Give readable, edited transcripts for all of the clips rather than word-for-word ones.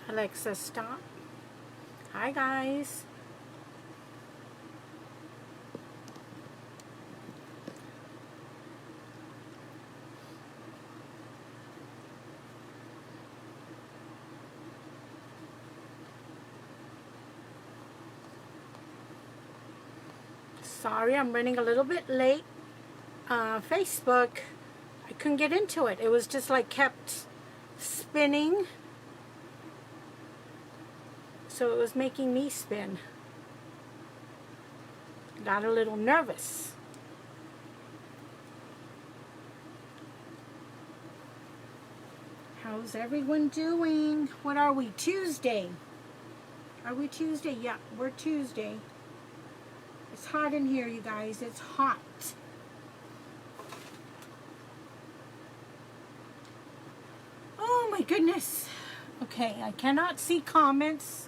Alexa, stop. Hi, guys. Sorry, I'm running a little bit late. Facebook, I couldn't get into it. It was just like kept spinning. So it was making me spin. Got a little nervous. How's everyone doing? What are we? Tuesday. Are we Tuesday? Yeah, we're Tuesday. It's hot in here, you guys. It's hot. Oh my goodness. Okay, I cannot see comments.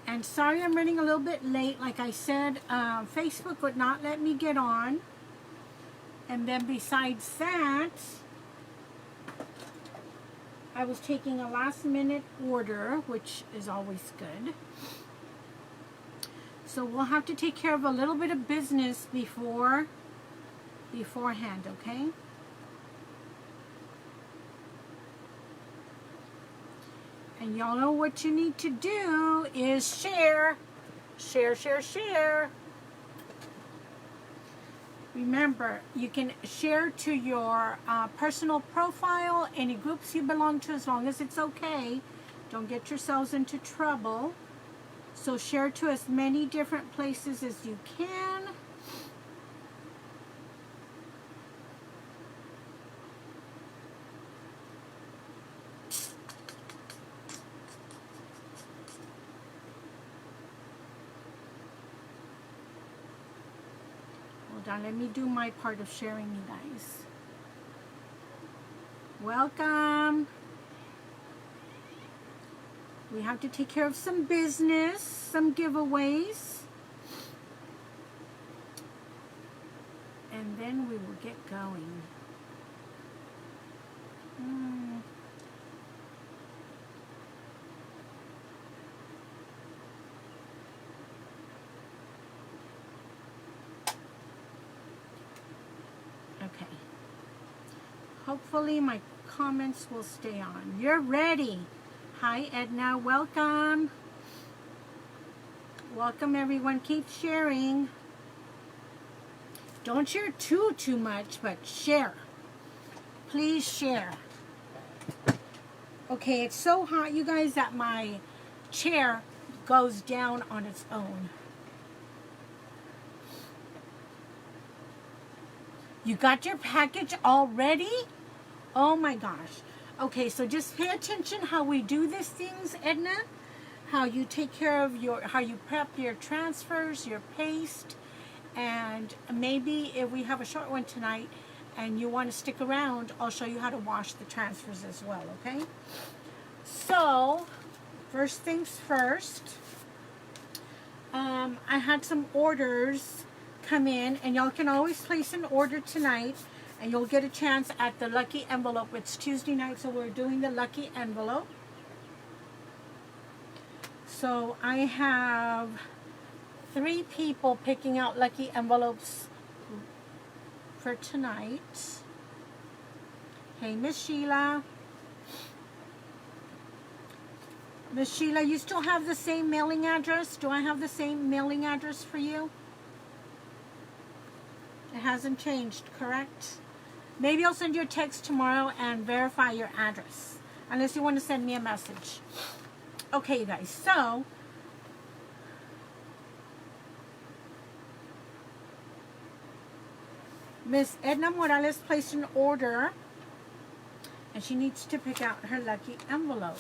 And sorry I'm running a little bit late. Like I said, Facebook would not let me get on. And then besides that, I was taking a last minute order, which is always good. So we'll have to take care of a little bit of business beforehand, okay? And y'all know what you need to do is share. Share, share, share. Remember, you can share to your personal profile, any groups you belong to, as long as it's okay. Don't get yourselves into trouble. So share to as many different places as you can. Hold on, let me do my part of sharing, you guys. Welcome. We have to take care of some business, some giveaways. And then we will get going. Okay. Hopefully my comments will stay on. You're ready. Hi, Edna. Welcome. Welcome, everyone. Keep sharing. Don't share too much, but share. Please share. Okay, it's so hot, you guys, that my chair goes down on its own. You got your package already? Oh my gosh. Okay, so just pay attention how we do these things, Edna. How you take care of how you prep your transfers, your paste, and maybe if we have a short one tonight and you want to stick around, I'll show you how to wash the transfers as well, okay? So, first things first, I had some orders come in, and y'all can always place an order tonight. And you'll get a chance at the lucky envelope. It's Tuesday night, so we're doing the lucky envelope. So I have 3 people picking out lucky envelopes for tonight. Hey, Miss Sheila. Miss Sheila, you still have the same mailing address? Do I have the same mailing address for you? It hasn't changed, correct? Maybe I'll send you a text tomorrow and verify your address. Unless you want to send me a message. Okay, you guys. So, Miss Edna Morales placed an order. And she needs to pick out her lucky envelope.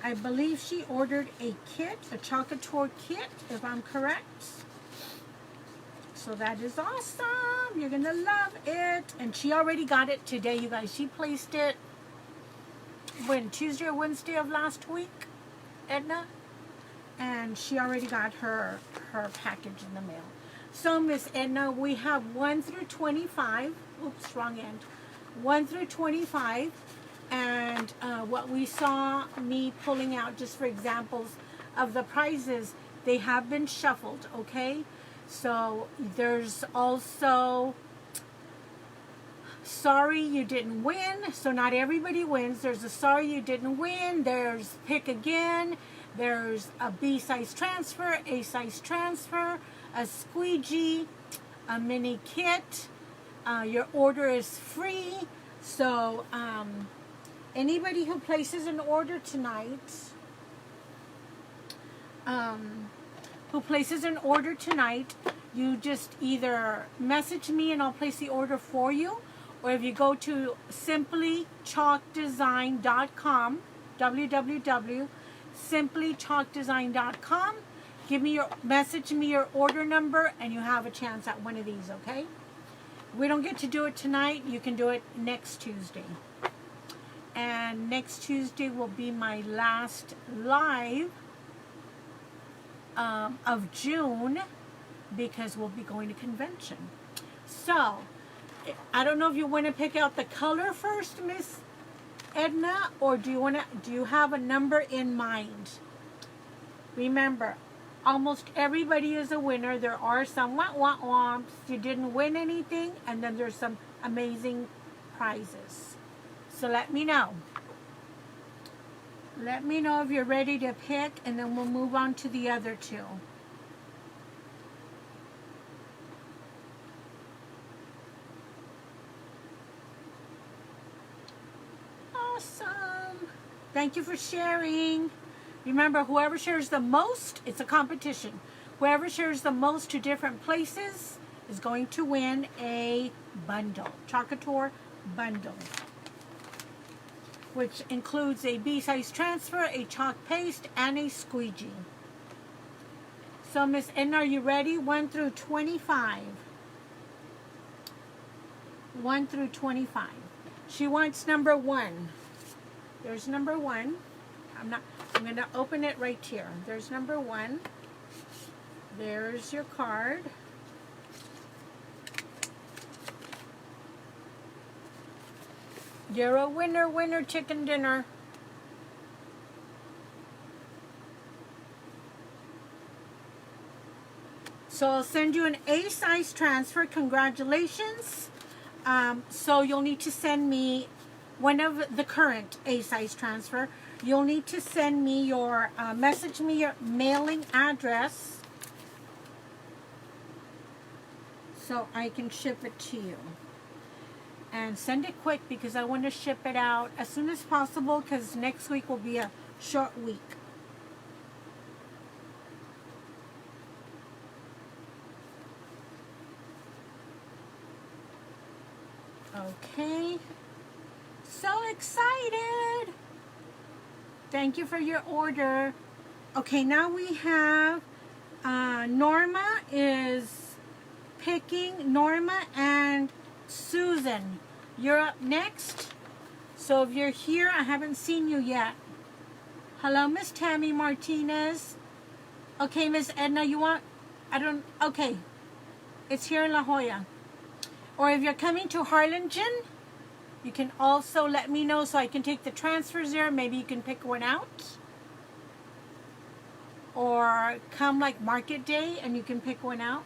I believe she ordered a kit, a Chalk Couture kit, if I'm correct. So that is awesome. You're going to love it. And she already got it today, you guys. She placed it when, Tuesday or Wednesday of last week, Edna. And she already got her package in the mail. So, Miss Edna, we have 1 through 25. Oops, wrong end. 1 through 25. And what we saw me pulling out just for examples of the prizes, they have been shuffled, okay? So there's also sorry you didn't win. So not everybody wins. There's a sorry you didn't win. There's pick again. There's a B size transfer, A size transfer, a squeegee, a mini kit. Your order is free. So anybody who places an order tonight, you just either message me and I'll place the order for you, or if you go to simplychalkdesign.com, www.simplychalkdesign.com, message me your order number, and you have a chance at one of these, okay? We don't get to do it tonight. You can do it next Tuesday. And next Tuesday will be my last live of June, because we'll be going to convention. So, I don't know if you want to pick out the color first, Miss Edna, or do you have a number in mind? Remember, almost everybody is a winner. There are some womps. You didn't win anything, and then there's some amazing prizes. So let me know. Let me know if you're ready to pick, and then we'll move on to the other two. Awesome. Thank you for sharing. Remember, whoever shares the most, it's a competition. Whoever shares the most to different places is going to win a bundle, Chalk Couture bundle, which includes a B-size transfer, a chalk paste, and a squeegee. So, Miss Edna, are you ready? 1 through 25. 1 through 25. She wants number 1. There's number 1. I'm going to open it right here. There's number 1. There's your card. You're a winner, winner, chicken dinner. So I'll send you an A-size transfer. Congratulations. So you'll need to send me one of the current A-size transfer. You'll need to send me your, message me your mailing address so I can ship it to you. And send it quick, because I want to ship it out as soon as possible, because next week will be a short week. Okay. So excited. Thank you for your order. Okay, now we have Norma is picking. Norma and Susan, you're up next. So if you're here, I haven't seen you yet. Hello, Miss Tammy Martinez. Okay, Miss Edna, you want, okay. It's here in La Jolla. Or if you're coming to Harlingen, you can also let me know so I can take the transfers there. Maybe you can pick one out. Or come like market day and you can pick one out.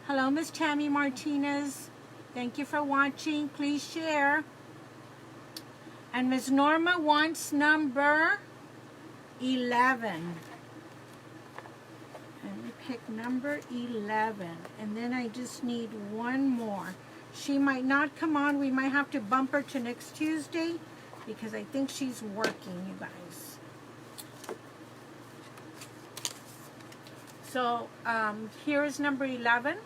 Hello, Miss Tammy Martinez. Thank you for watching. Please share. And Miss Norma wants number 11. Let me pick number 11. And then I just need one more. She might not come on. We might have to bump her to next Tuesday, because I think she's working, you guys. So here is number 11.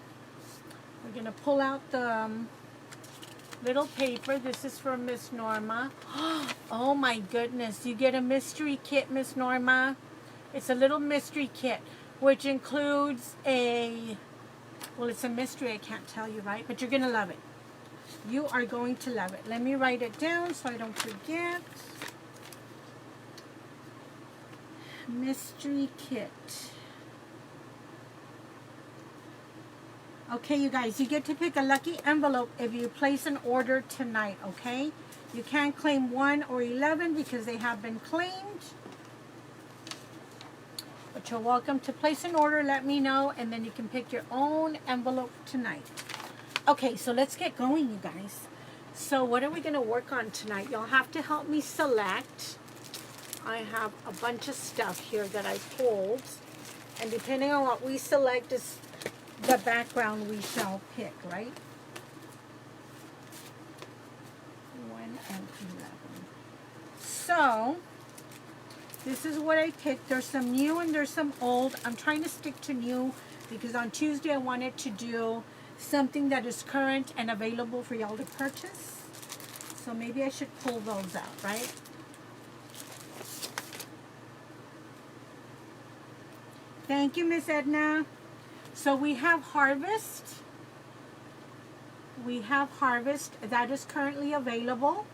We're going to pull out the little paper. This is for Miss Norma. Oh my goodness. You get a mystery kit, Miss Norma. It's a little mystery kit, which includes a, well, it's a mystery. I can't tell you, right? But you're going to love it. You are going to love it. Let me write it down so I don't forget. Mystery kit. Okay, you guys, you get to pick a lucky envelope if you place an order tonight, okay? You can't claim 1 or 11 because they have been claimed. But you're welcome to place an order, let me know, and then you can pick your own envelope tonight. Okay, so let's get going, you guys. So what are we going to work on tonight? You'll have to help me select. I have a bunch of stuff here that I pulled. And depending on what we select is the background we shall pick, right? 1 and 11. So, this is what I picked. There's some new and there's some old. I'm trying to stick to new because on Tuesday I wanted to do something that is current and available for y'all to purchase. So maybe I should pull those out, right? Thank you, Miss Edna. So we have Harvest. We have Harvest. That is currently available.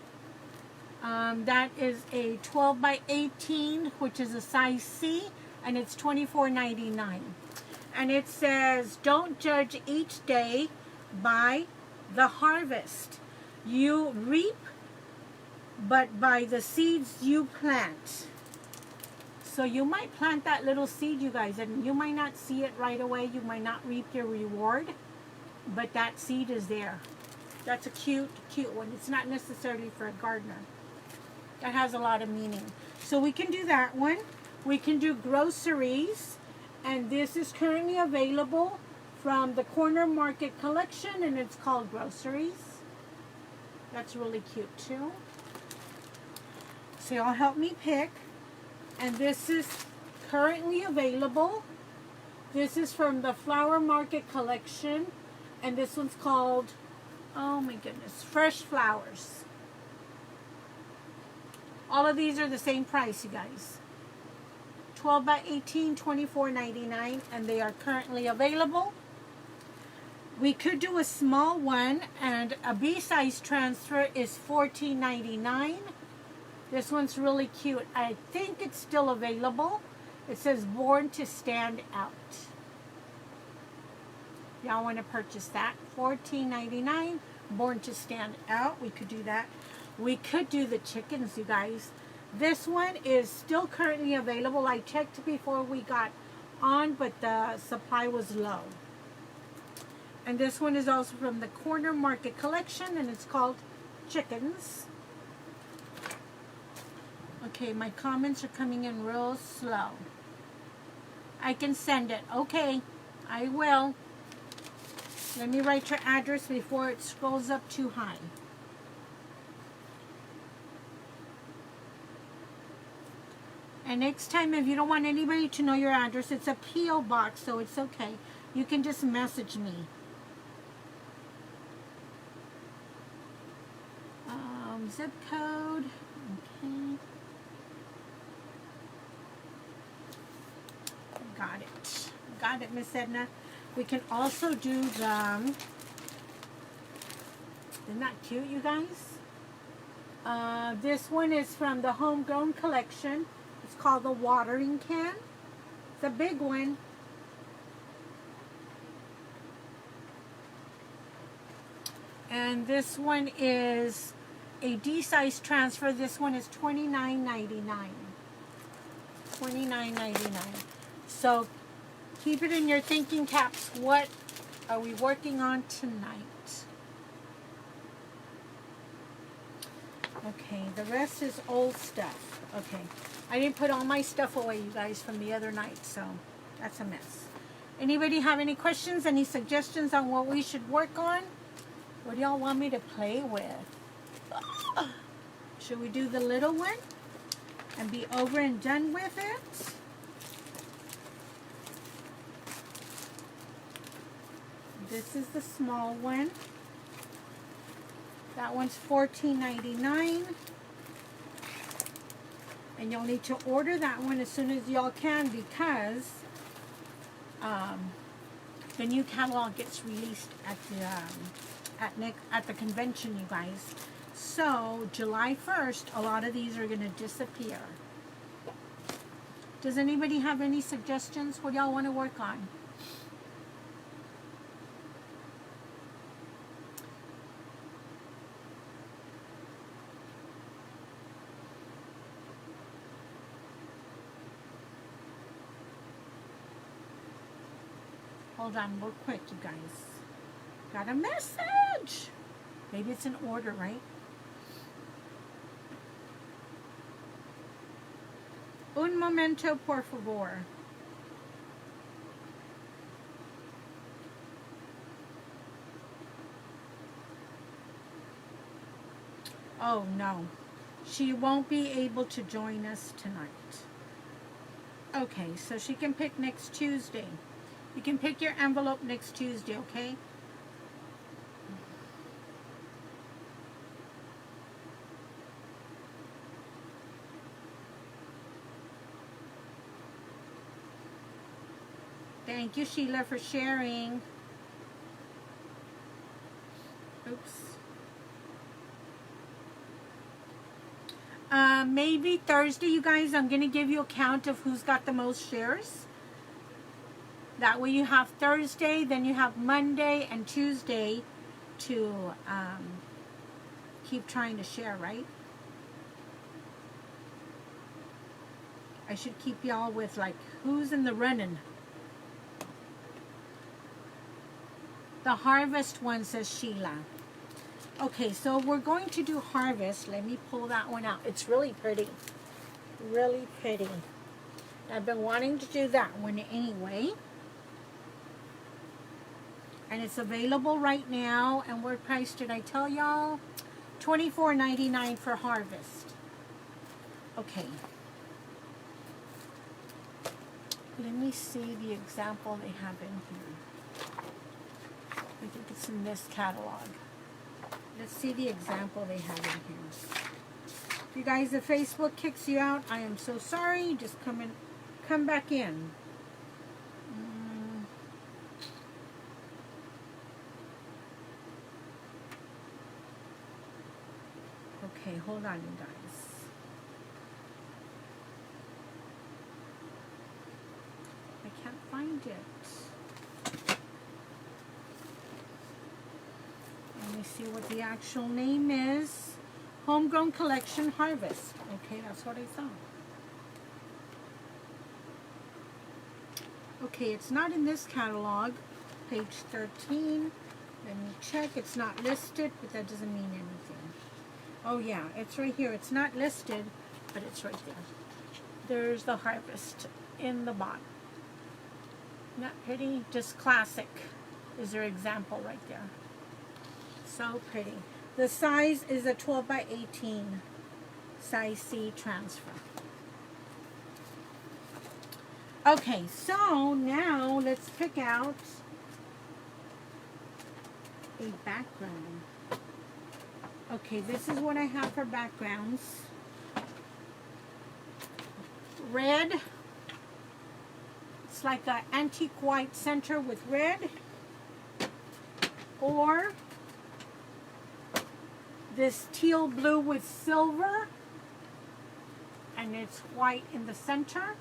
That is a 12 by 18, which is a size C, and it's $24.99. And it says, don't judge each day by the harvest you reap, but by the seeds you plant. So you might plant that little seed, you guys, and you might not see it right away. You might not reap your reward, but that seed is there. That's a cute, cute one. It's not necessarily for a gardener. That has a lot of meaning. So we can do that one. We can do groceries. And this is currently available from the Corner Market collection, and it's called Groceries. That's really cute too. So y'all help me pick. And this is currently available. This is from the Flower Market collection, and this one's called, oh my goodness, Fresh Flowers. All of these are the same price, you guys. 12 by 18, $24.99, and they are currently available. We could do a small one, and a B-size transfer is $14.99. This one's really cute. I think it's still available. It says Born to Stand Out. Y'all want to purchase that? $14.99, Born to Stand Out. We could do that. We could do the chickens, you guys. This one is still currently available. I checked before we got on, but the supply was low. And this one is also from the Corner Market collection, and it's called Chickens. Okay, my comments are coming in real slow. I can send it. Okay, I will. Let me write your address before it scrolls up too high. And next time, if you don't want anybody to know your address, it's a P.O. box, so it's okay. You can just message me. Zip code. Okay. Got it. Got it, Miss Edna. We can also do the... Isn't that cute, you guys? This one is from the Homegrown collection. It's called the watering can. It's a big one. And this one is a D-size transfer. This one is $29.99. $29.99. So keep it in your thinking caps. What are we working on tonight? Okay, the rest is old stuff. Okay, I didn't put all my stuff away, you guys, from the other night, so that's a mess. Anybody have any questions, any suggestions on what we should work on? What do y'all want me to play with? Should we do the little one and be over and done with it? This is the small one. That one's $14.99. And you'll need to order that one as soon as y'all can, because the new catalog gets released at the convention, you guys. So July 1st, a lot of these are going to disappear. Does anybody have any suggestions? What y'all want to work on? Hold on real quick, you guys. Got a message. Maybe it's an order, right? Un momento, por favor. Oh, no. She won't be able to join us tonight. Okay, so she can pick next Tuesday. You can pick your envelope next Tuesday, okay? Thank you, Sheila, for sharing. Oops. Maybe Thursday, you guys, I'm going to give you a count of who's got the most shares. That way you have Thursday, then you have Monday and Tuesday to keep trying to share, right? I should keep y'all with, like, who's in the running. The harvest one, says Sheila. Okay, so we're going to do harvest. Let me pull that one out. It's really pretty. Really pretty. I've been wanting to do that one anyway. And it's available right now. And what price did I tell y'all? $24.99 for harvest. Okay. Let me see the example they have in here. I think it's in this catalog. Let's see the example they have in here. If you guys, if Facebook kicks you out, I am so sorry. Just come back in. Okay, hold on, you guys. I can't find it. Let me see what the actual name is. Homegrown Collection Harvest. Okay, that's what I thought. Okay, it's not in this catalog. Page 13. Let me check. It's not listed, but that doesn't mean anything. Oh yeah, it's right here. It's not listed, but it's right there. There's the harvest in the bottom. Not pretty, just classic is their example right there. So pretty. The size is a 12 by 18 size C transfer. Okay, so now let's pick out a background. Okay, this is what I have for backgrounds. Red. It's like an antique white center with red. Or this teal blue with silver. And it's white in the center.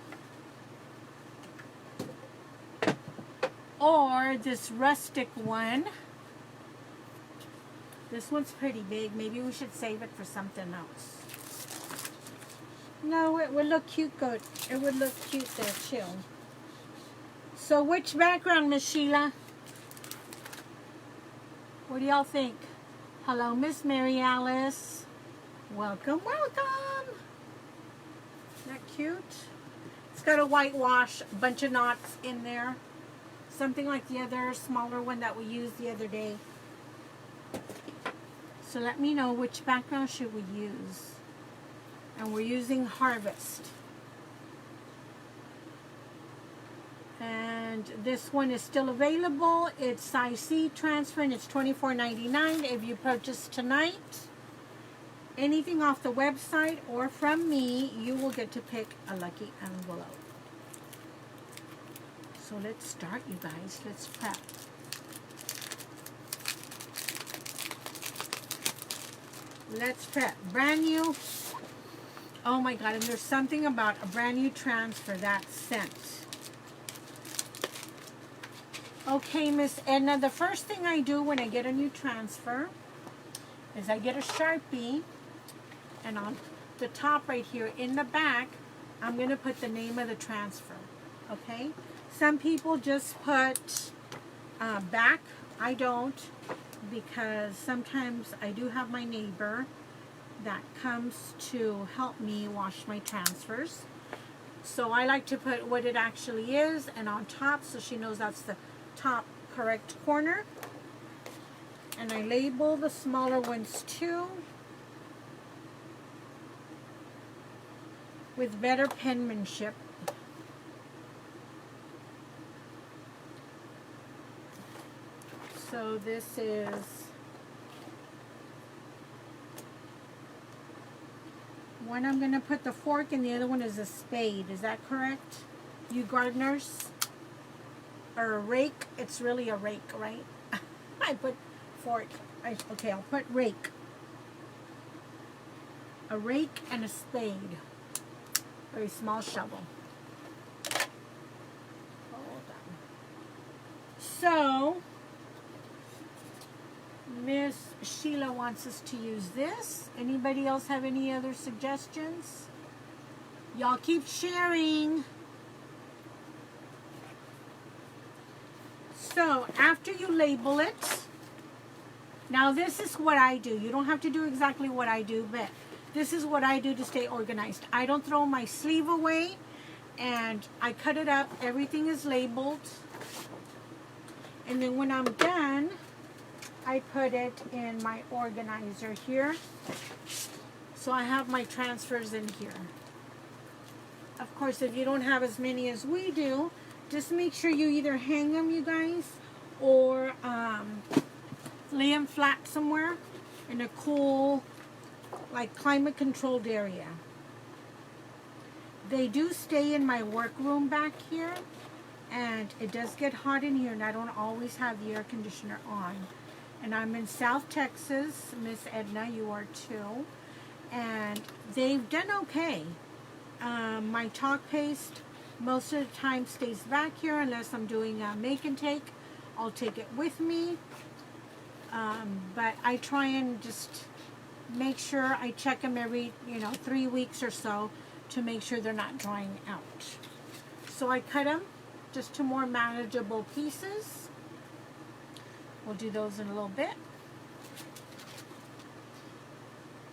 Or this rustic one. This one's pretty big. Maybe we should save it for something else. No, it would look cute. Good. It would look cute there too. So which background, Miss Sheila? What do y'all think? Hello, Miss Mary Alice. Welcome, welcome. Isn't that cute? It's got a whitewash, a bunch of knots in there. Something like the other smaller one that we used the other day. So let me know which background should we use. And we're using Harvest. And this one is still available. It's size C transfer and it's $24.99 if you purchase tonight. Anything off the website or from me, you will get to pick a lucky envelope. So let's start, you guys. Let's prep. Let's prep. Brand new. Oh my God, and there's something about a brand new transfer that's sent. Okay, Miss Edna, the first thing I do when I get a new transfer is I get a Sharpie, and on the top right here in the back, I'm going to put the name of the transfer, okay? Some people just put back, I don't, because sometimes I do have my neighbor that comes to help me wash my transfers. So I like to put what it actually is and on top so she knows that's the top correct corner. And I label the smaller ones too with better penmanship. So this is one, I'm going to put the fork, and the other one is a spade. Is that correct, you gardeners? Or a rake? It's really a rake, right? I put fork. Okay, I'll put rake. A rake and a spade. Very small shovel. Hold on. So Miss Sheila wants us to use this. Anybody else have any other suggestions? Y'all keep sharing. So after you label it, now this is what I do. You don't have to do exactly what I do, but this is what I do to stay organized. I don't throw my sleeve away, and I cut it up. Everything is labeled. And then when I'm done, I put it in my organizer here. So I have my transfers in here. Of course, if you don't have as many as we do, just make sure you either hang them, you guys, or lay them flat somewhere in a cool, like climate controlled area. They do stay in my workroom back here, and it does get hot in here, and I don't always have the air conditioner on. And I'm in South Texas, Miss Edna, you are too, and they've done okay. My chalk paste most of the time stays back here unless I'm doing a make and take. I'll take it with me, but I try and just make sure I check them every 3 weeks or so to make sure they're not drying out. So I cut them just to more manageable pieces. We'll do those in a little bit.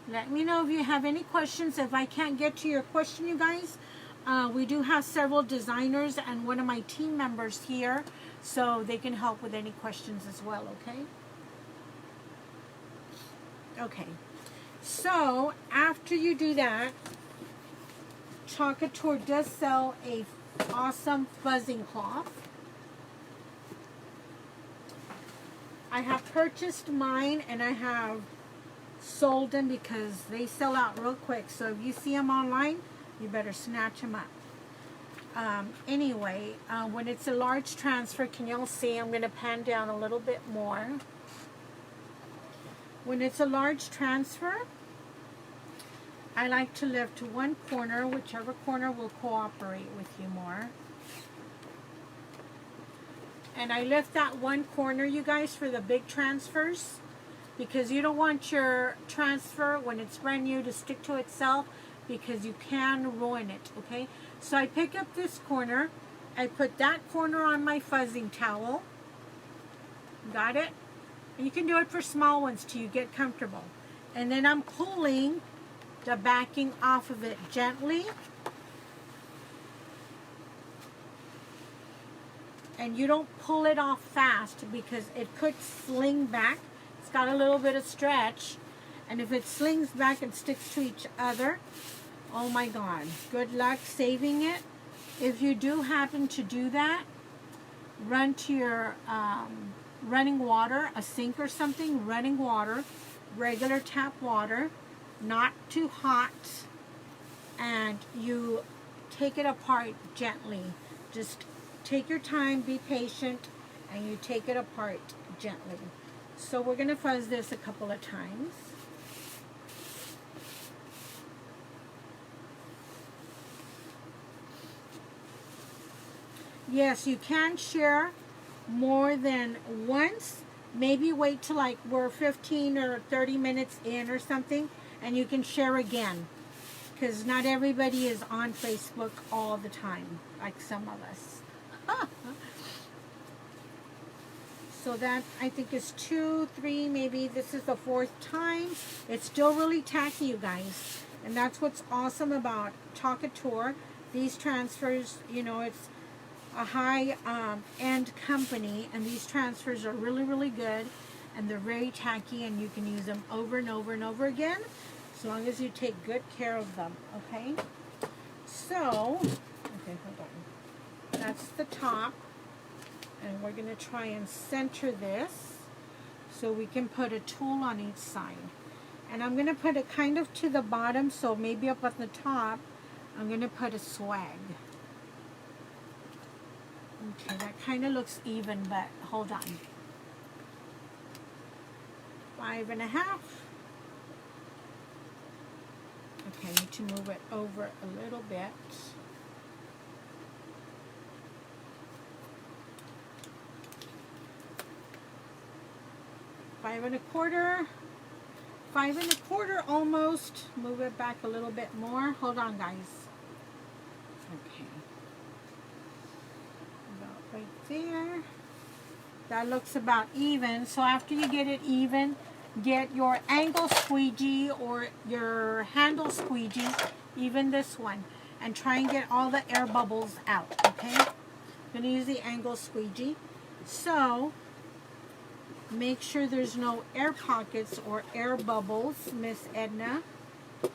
Let me know if you have any questions. If I can't get to your question, you guys, we do have several designers and one of my team members here, so they can help with any questions as well, okay? Okay, so after you do that, Chalk Couture does sell a awesome fuzzing cloth. I have purchased mine and I have sold them because they sell out real quick. So if you see them online, you better snatch them up. Anyway, when it's a large transfer, can y'all see? I'm going to pan down a little bit more. When it's a large transfer, I like to lift to one corner, whichever corner will cooperate with you more. And I lift that one corner, you guys, for the big transfers, because you don't want your transfer, when it's brand new, to stick to itself, because you can ruin it, okay? So I pick up this corner, I put that corner on my fuzzing towel. Got it? And you can do it for small ones till you get comfortable. And then I'm pulling the backing off of it gently. And you don't pull it off fast because it could sling back. It's got a little bit of stretch. And if it slings back and sticks to each other, oh my God, good luck saving it. If you do happen to do that, run to your running water, a sink or something, running water, regular tap water, not too hot, and you take it apart gently. Just take your time, be patient, and you take it apart gently. So we're going to fuzz this a couple of times. Yes, you can share more than once. Maybe wait till like we're 15 or 30 minutes in or something, and you can share again. Because not everybody is on Facebook all the time, like some of us. So that I think is 2, 3, maybe this is the 4th time. It's still really tacky, you guys. And that's what's awesome about Chalk Couture. These transfers, you know, it's a high end company, and these transfers are really, really good, and they're very tacky, and you can use them over and over and over again, as long as you take good care of them, okay? So, okay, hold on. That's the top, and we're going to try and center this so we can put a tulle on each side. And I'm going to put it kind of to the bottom, so maybe up on the top, I'm going to put a swag. Okay, that kind of looks even, but hold on. 5.5. Okay, I need to move it over a little bit. Five and a quarter. 5.25 almost. Move it back a little bit more. Hold on, guys. Okay. About right there. That looks about even. So after you get it even, get your angle squeegee or your handle squeegee, even this one, and try and get all the air bubbles out, okay? I'm going to use the angle squeegee. So make sure there's no air pockets or air bubbles, Miss Edna,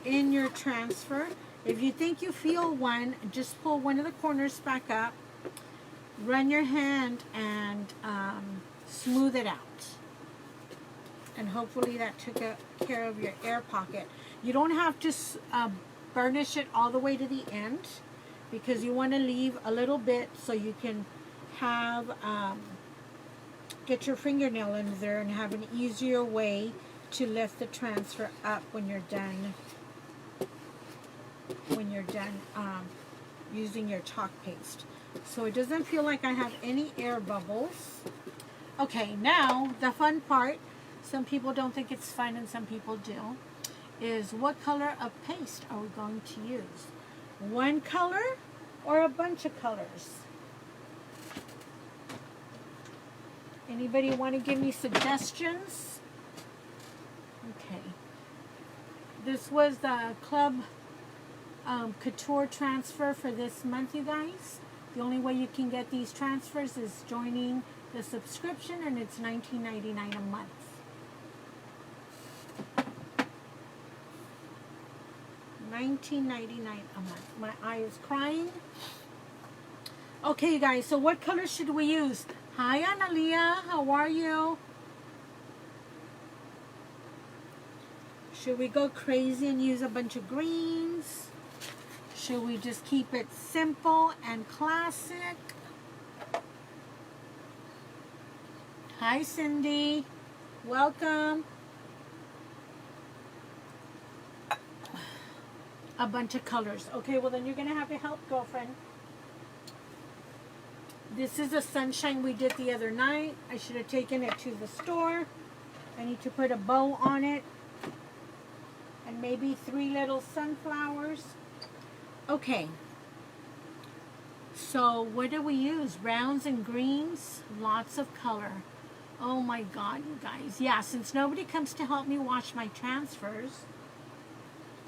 in your transfer. If you think you feel one, just pull one of the corners back up, run your hand, and smooth it out. And hopefully that took care of your air pocket. You don't have to burnish it all the way to the end, because you want to leave a little bit so you can have get your fingernail in there and have an easier way to lift the transfer up when you're done. When you're done using your chalk paste. So it doesn't feel like I have any air bubbles. Okay, now the fun part. Some people don't think it's fun and some people do. Is what color of paste are we going to use? One color or a bunch of colors? Anybody want to give me suggestions? Okay. This was the Club Couture transfer for this month, you guys. The only way you can get these transfers is joining the subscription, and it's $19.99 a month. $19.99 a month. My eye is crying. Okay, you guys, so what color should we use? Hi, Analia. How are you? Should we go crazy and use a bunch of greens? Should we just keep it simple and classic? Hi, Cindy. Welcome. A bunch of colors. Okay, well then you're going to have to help, girlfriend. This is a sunshine we did the other night. I should have taken it to the store. I need to put a bow on it. And maybe 3 little sunflowers. Okay. So what do we use? Browns and greens. Lots of color. Oh my God, you guys. Yeah, since nobody comes to help me wash my transfers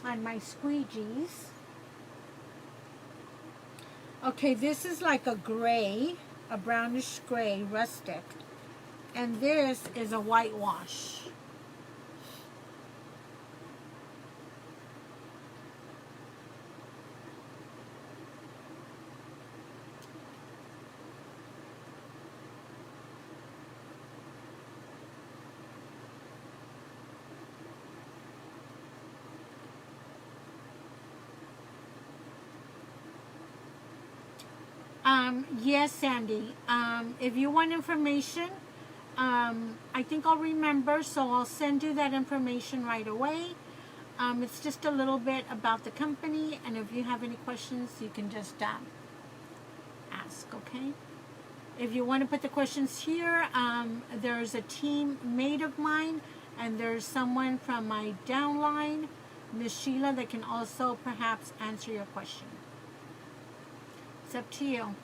on my squeegees. Okay, this is like a gray, a brownish gray, rustic. And this is a whitewash. Yes, Sandy. If you want information, I think I'll remember, so I'll send you that information right away. It's just a little bit about the company, and if you have any questions, you can just ask, okay? If you want to put the questions here, there's a teammate of mine, and there's someone from my downline, Miss Sheila, that can also perhaps answer your question. It's up to you.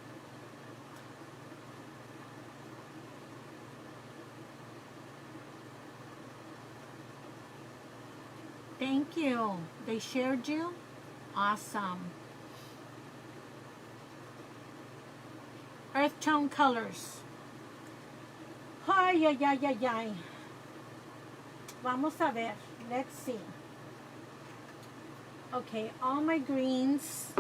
Thank you. They shared you? Awesome. Earth tone colors. Ay, ay, ay, ay, ay. Vamos a ver. Let's see. Okay, all my greens.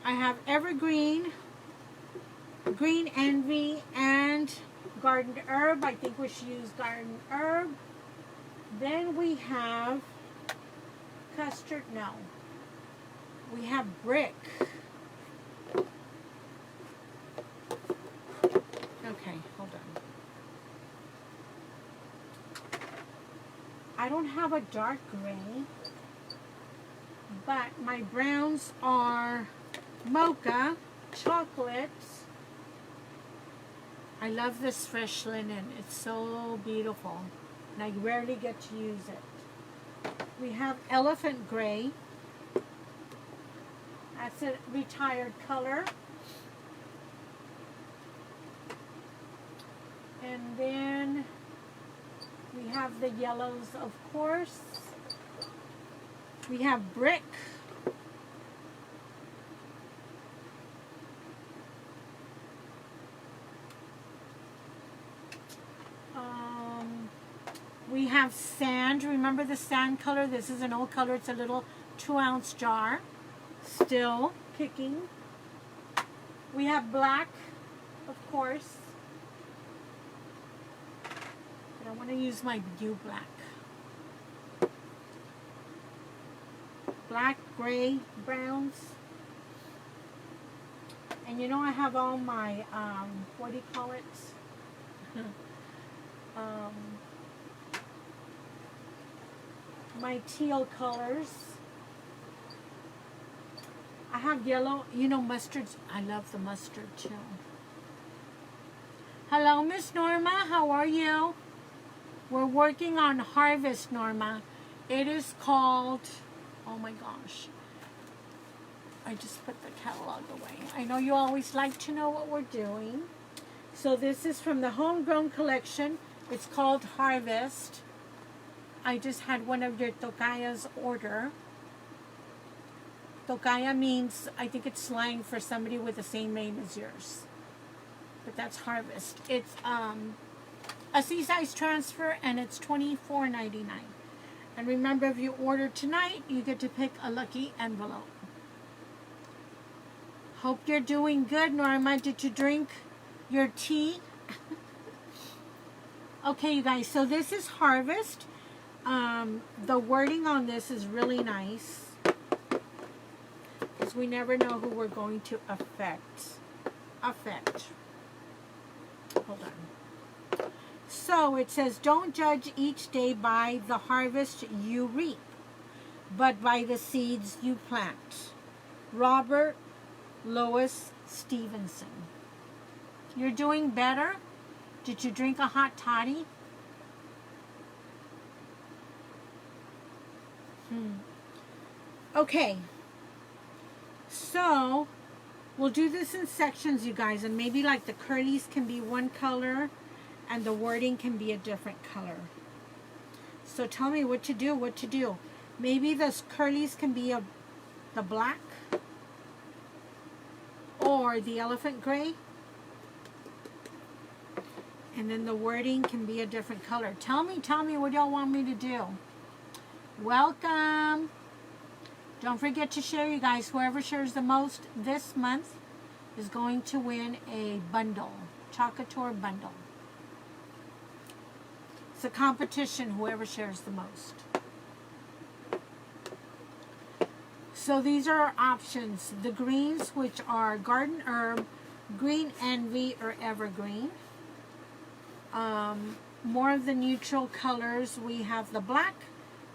I have Evergreen, Green Envy, and Garden Herb. I think we should use Garden Herb. Then we have Custard. No. We have Brick. Okay, hold on. I don't have a dark gray, but my browns are mocha, chocolates. I love this fresh linen. It's so beautiful, and I rarely get to use it. We have elephant gray. That's a retired color. And then we have the yellows, of course. We have Brick. We have Sand. Remember the sand color? This is an old color. It's a little 2-ounce jar. Still kicking. We have Black, of course. But I want to use my new black. Black, gray, browns. And you know I have all my, what do you call it? My teal colors. I have yellow, you know, mustards. I love the mustard too. Hello, Miss Norma. How are you? We're working on Harvest, Norma. It is called, oh my gosh. I just put the catalog away. I know you always like to know what we're doing. So this is from the Homegrown collection. It's called Harvest. I just had one of your tocayas order. Tocaya means, I think it's slang for somebody with the same name as yours. But that's Harvest. It's a C-size transfer, and it's $24.99. And remember, if you order tonight, you get to pick a lucky envelope. Hope you're doing good, Norma. Did you drink your tea? Okay, you guys, so this is Harvest. The wording on this is really nice, because we never know who we're going to affect. Hold on. So it says, don't judge each day by the harvest you reap, but by the seeds you plant. Robert Louis Stevenson. You're doing better? Did you drink a hot toddy? Okay. So, we'll do this in sections, you guys, and maybe like the curlies can be one color and the wording can be a different color. So tell me what to do. Maybe those curlies can be the black or the elephant gray. And then the wording can be a different color. Tell me what y'all want me to do. Welcome. Don't forget to share, you guys. Whoever shares the most this month is going to win a bundle. Chalk Couture bundle. It's a competition, whoever shares the most. So these are our options. The greens, which are Garden Herb, Green Envy, or Evergreen. More of the neutral colors. We have the black,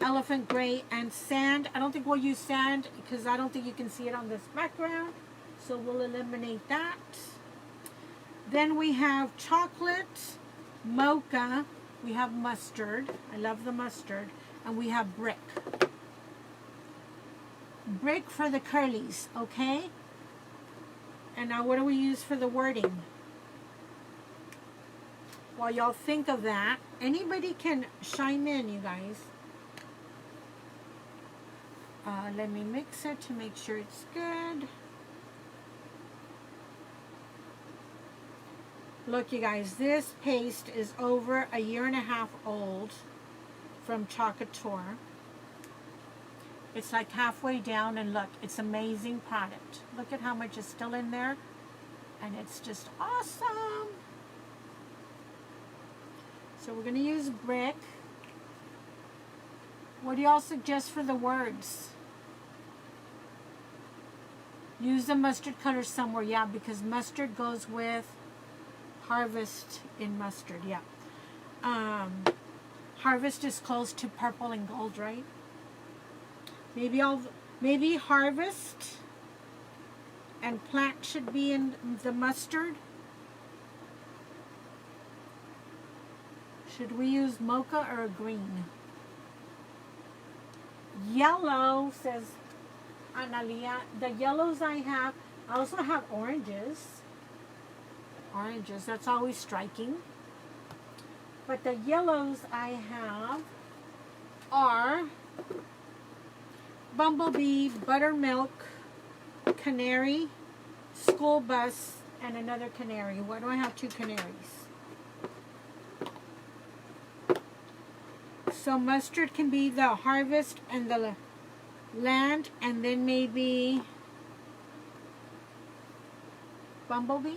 elephant gray, and sand. I don't think we'll use sand because I don't think you can see it on this background. So we'll eliminate that. Then we have chocolate, mocha. We have mustard. I love the mustard. And we have brick. Brick for the curlies, okay? And now what do we use for the wording? while y'all think of that, anybody can chime in, you guys. Let me mix it to make sure it's good. Look, you guys, this paste is over 1.5 years old from Chalk Couture. It's like halfway down, and look, it's amazing product. Look at how much is still in there, and it's just awesome. So we're going to use brick. What do y'all suggest for the words? Use the mustard color somewhere, yeah, because mustard goes with harvest in mustard, yeah. Harvest is close to purple and gold, right? Maybe harvest and plant should be in the mustard. Should we use mocha or green? Yellow, says Analia. The yellows I have, I also have oranges. Oranges, that's always striking. But the yellows I have are bumblebee, buttermilk, canary, school bus, and another canary. Why do I have 2 canaries? So mustard can be the harvest and the land, and then maybe bumblebee.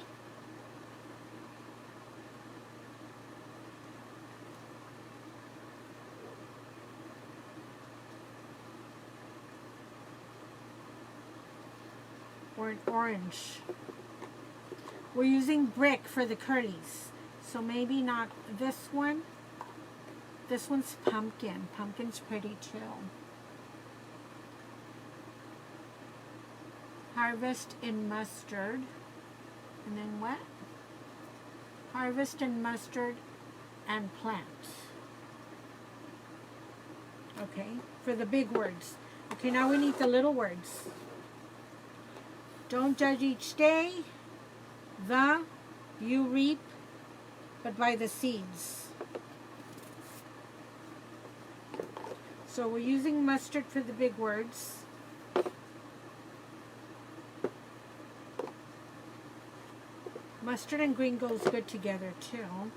Or an orange. We're using brick for the curlies, so maybe not this one. This one's pumpkin. Pumpkin's pretty too. Harvest in mustard. And then what? Harvest in mustard and plant. Okay, for the big words. Okay, now we need the little words. Don't judge each day. You reap, but by the seeds. So we're using mustard for the big words. Mustard and green goes good together too.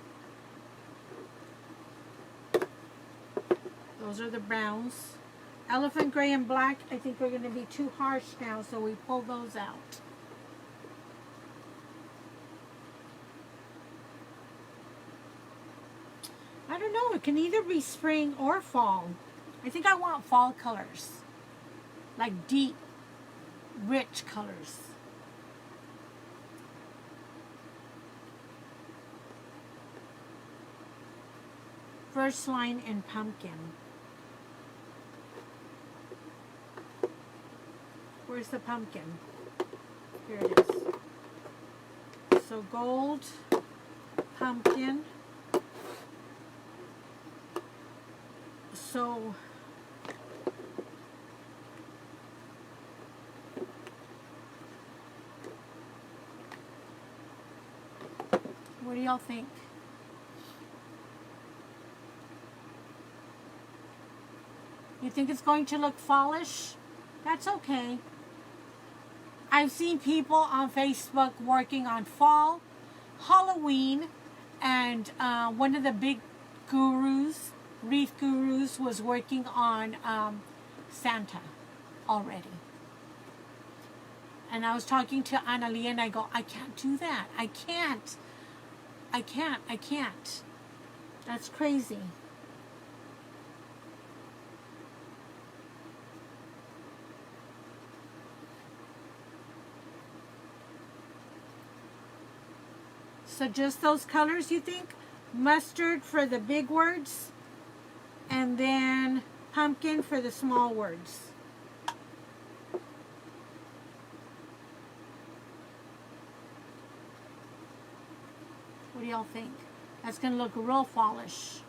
Those are the browns. Elephant gray and black, I think are going to be too harsh now, so we pull those out. I don't know, it can either be spring or fall. I think I want fall colors, like deep, rich colors. First line in pumpkin. Where's the pumpkin? Here it is. So gold, pumpkin. So what do y'all think? You think it's going to look fallish? That's okay. I've seen people on Facebook working on fall, Halloween, and one of the big gurus, wreath gurus, was working on Santa already. And I was talking to Annalie and I go, I can't do that. I can't. That's crazy. So just those colors, you think? Mustard for the big words, and then pumpkin for the small words. What do y'all think? That's going to look real fallish.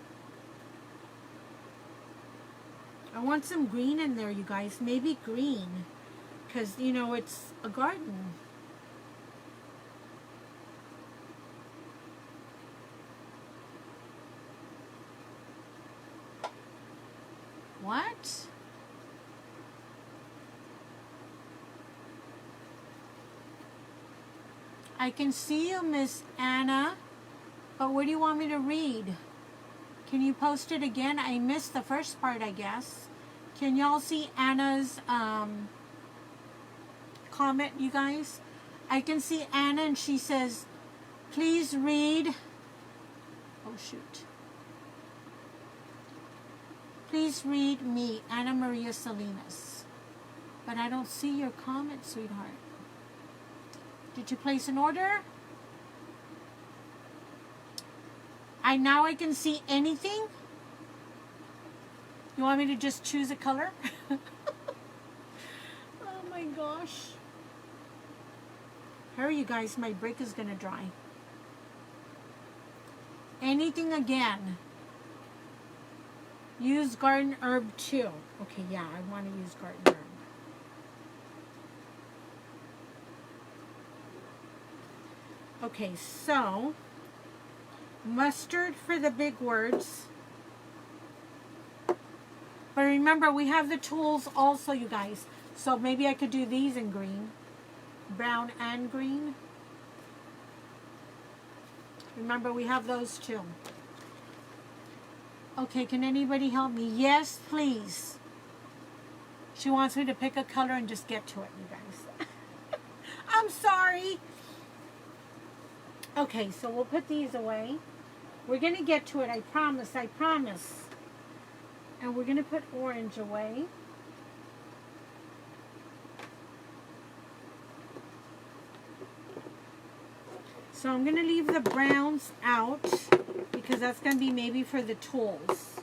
I want some green in there, you guys. Maybe green, because, you know, it's a garden. What? I can see you, Miss Anna, but what do you want me to read? Can you post it again? I missed the first part, I guess. Can y'all see Anna's comment, you guys? I can see Anna, and she says, please read. Oh, shoot. Please read me, Anna Maria Salinas. But I don't see your comment, sweetheart. Did you place an order? Now I can see anything. You want me to just choose a color? Oh my gosh. Hurry, you guys, my brick is gonna dry. Anything again. Use garden herb too. Okay, yeah, I want to use garden herb. Okay, so mustard for the big words. But remember, we have the tools also, you guys. So maybe I could do these in green. Brown and green. Remember, we have those too. Okay, can anybody help me? Yes, please. She wants me to pick a color and just get to it, you guys. I'm sorry. Okay, so we'll put these away. We're going to get to it, I promise, I promise. And we're going to put orange away. So I'm going to leave the browns out because that's going to be maybe for the tools.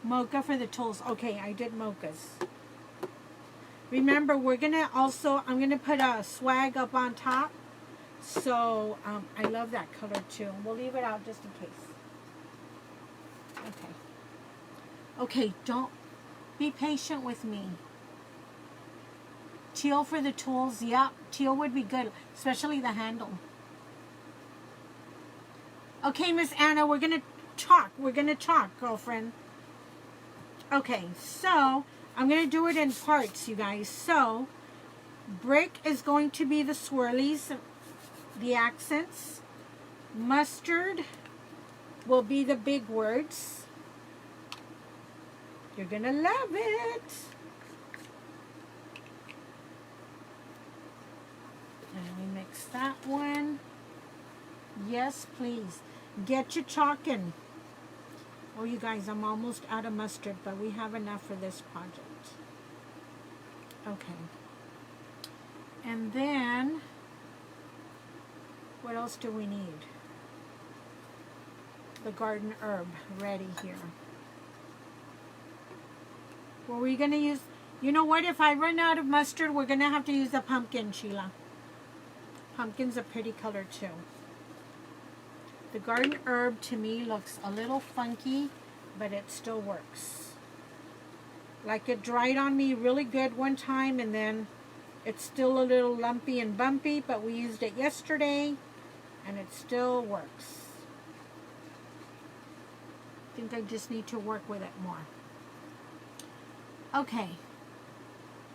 Mocha for the tools. Okay, I did mochas. Remember, we're going to also, I'm going to put a swag up on top. So I love that color too. We'll leave it out just in case. Okay. Okay, don't be patient with me. Teal for the tools. Yep, teal would be good, especially the handle. Okay, Miss Anna, we're going to chalk. We're going to chalk, girlfriend. Okay, so I'm going to do it in parts, you guys. So brick is going to be the swirlies, the accents. Mustard will be the big words. You're going to love it. And we mix that one. Yes, please. Get your chalking. Oh, you guys, I'm almost out of mustard, but we have enough for this project. Okay. And then, what else do we need? The garden herb ready here. Were we going to use, you know what, if I run out of mustard, we're going to have to use the pumpkin, Sheila. Pumpkin's a pretty color too. The garden herb to me looks a little funky, but it still works. Like it dried on me really good one time, and then it's still a little lumpy and bumpy, but we used it yesterday and it still works. I think I just need to work with it more. Okay,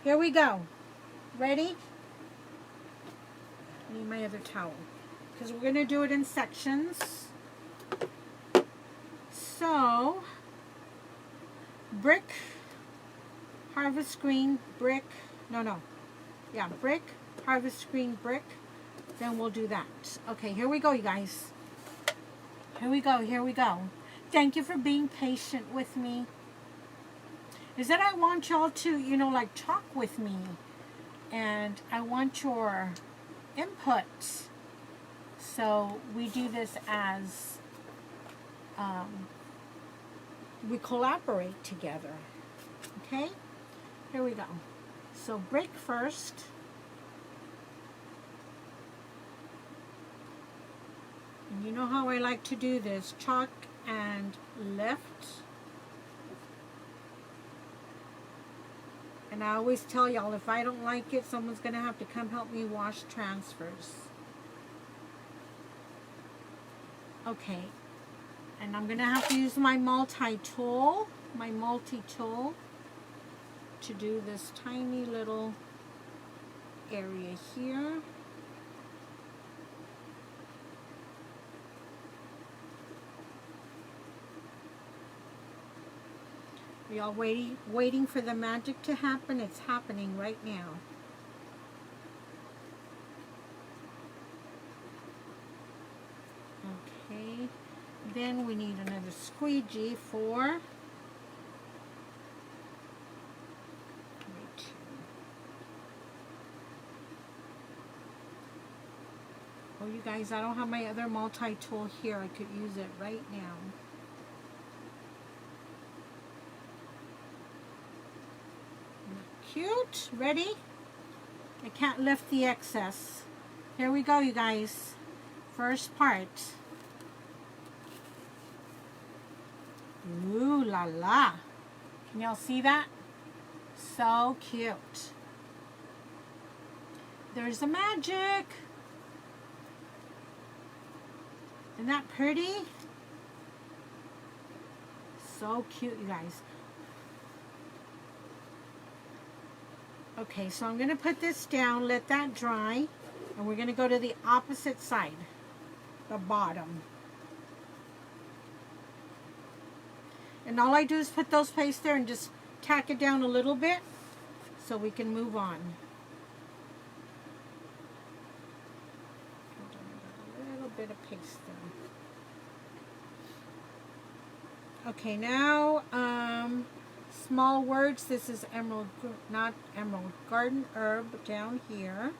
here we go. Ready? I need my other towel because we're going to do it in sections. So, brick, harvest green, brick, brick, harvest green, brick. Then we'll do that. Okay, here we go, you guys. Here we go, here we go. Thank you for being patient with me. Is that I want y'all to, you know, like talk with me. And I want your input. So we do this as we collaborate together. Okay? Here we go. So brick first. And you know how I like to do this. Chalk and lift. And I always tell y'all, if I don't like it, someone's going to have to come help me wash transfers. Okay. And I'm going to have to use my multi-tool, to do this tiny little area here. Are y'all waiting for the magic to happen? It's happening right now. Okay, then we need another squeegee for oh, you guys, I don't have my other multi-tool here. I could use it right now. Cute. Ready? I can't lift the excess. Here we go, you guys. First part. Ooh la la. Can y'all see that? So cute. There's the magic. Isn't that pretty? So cute, you guys. Okay, so I'm going to put this down, let that dry, and we're going to go to the opposite side, the bottom. And all I do is put those pastes there and just tack it down a little bit so we can move on. A little bit of paste there. Okay, now, small words. This is not emerald, garden herb down here.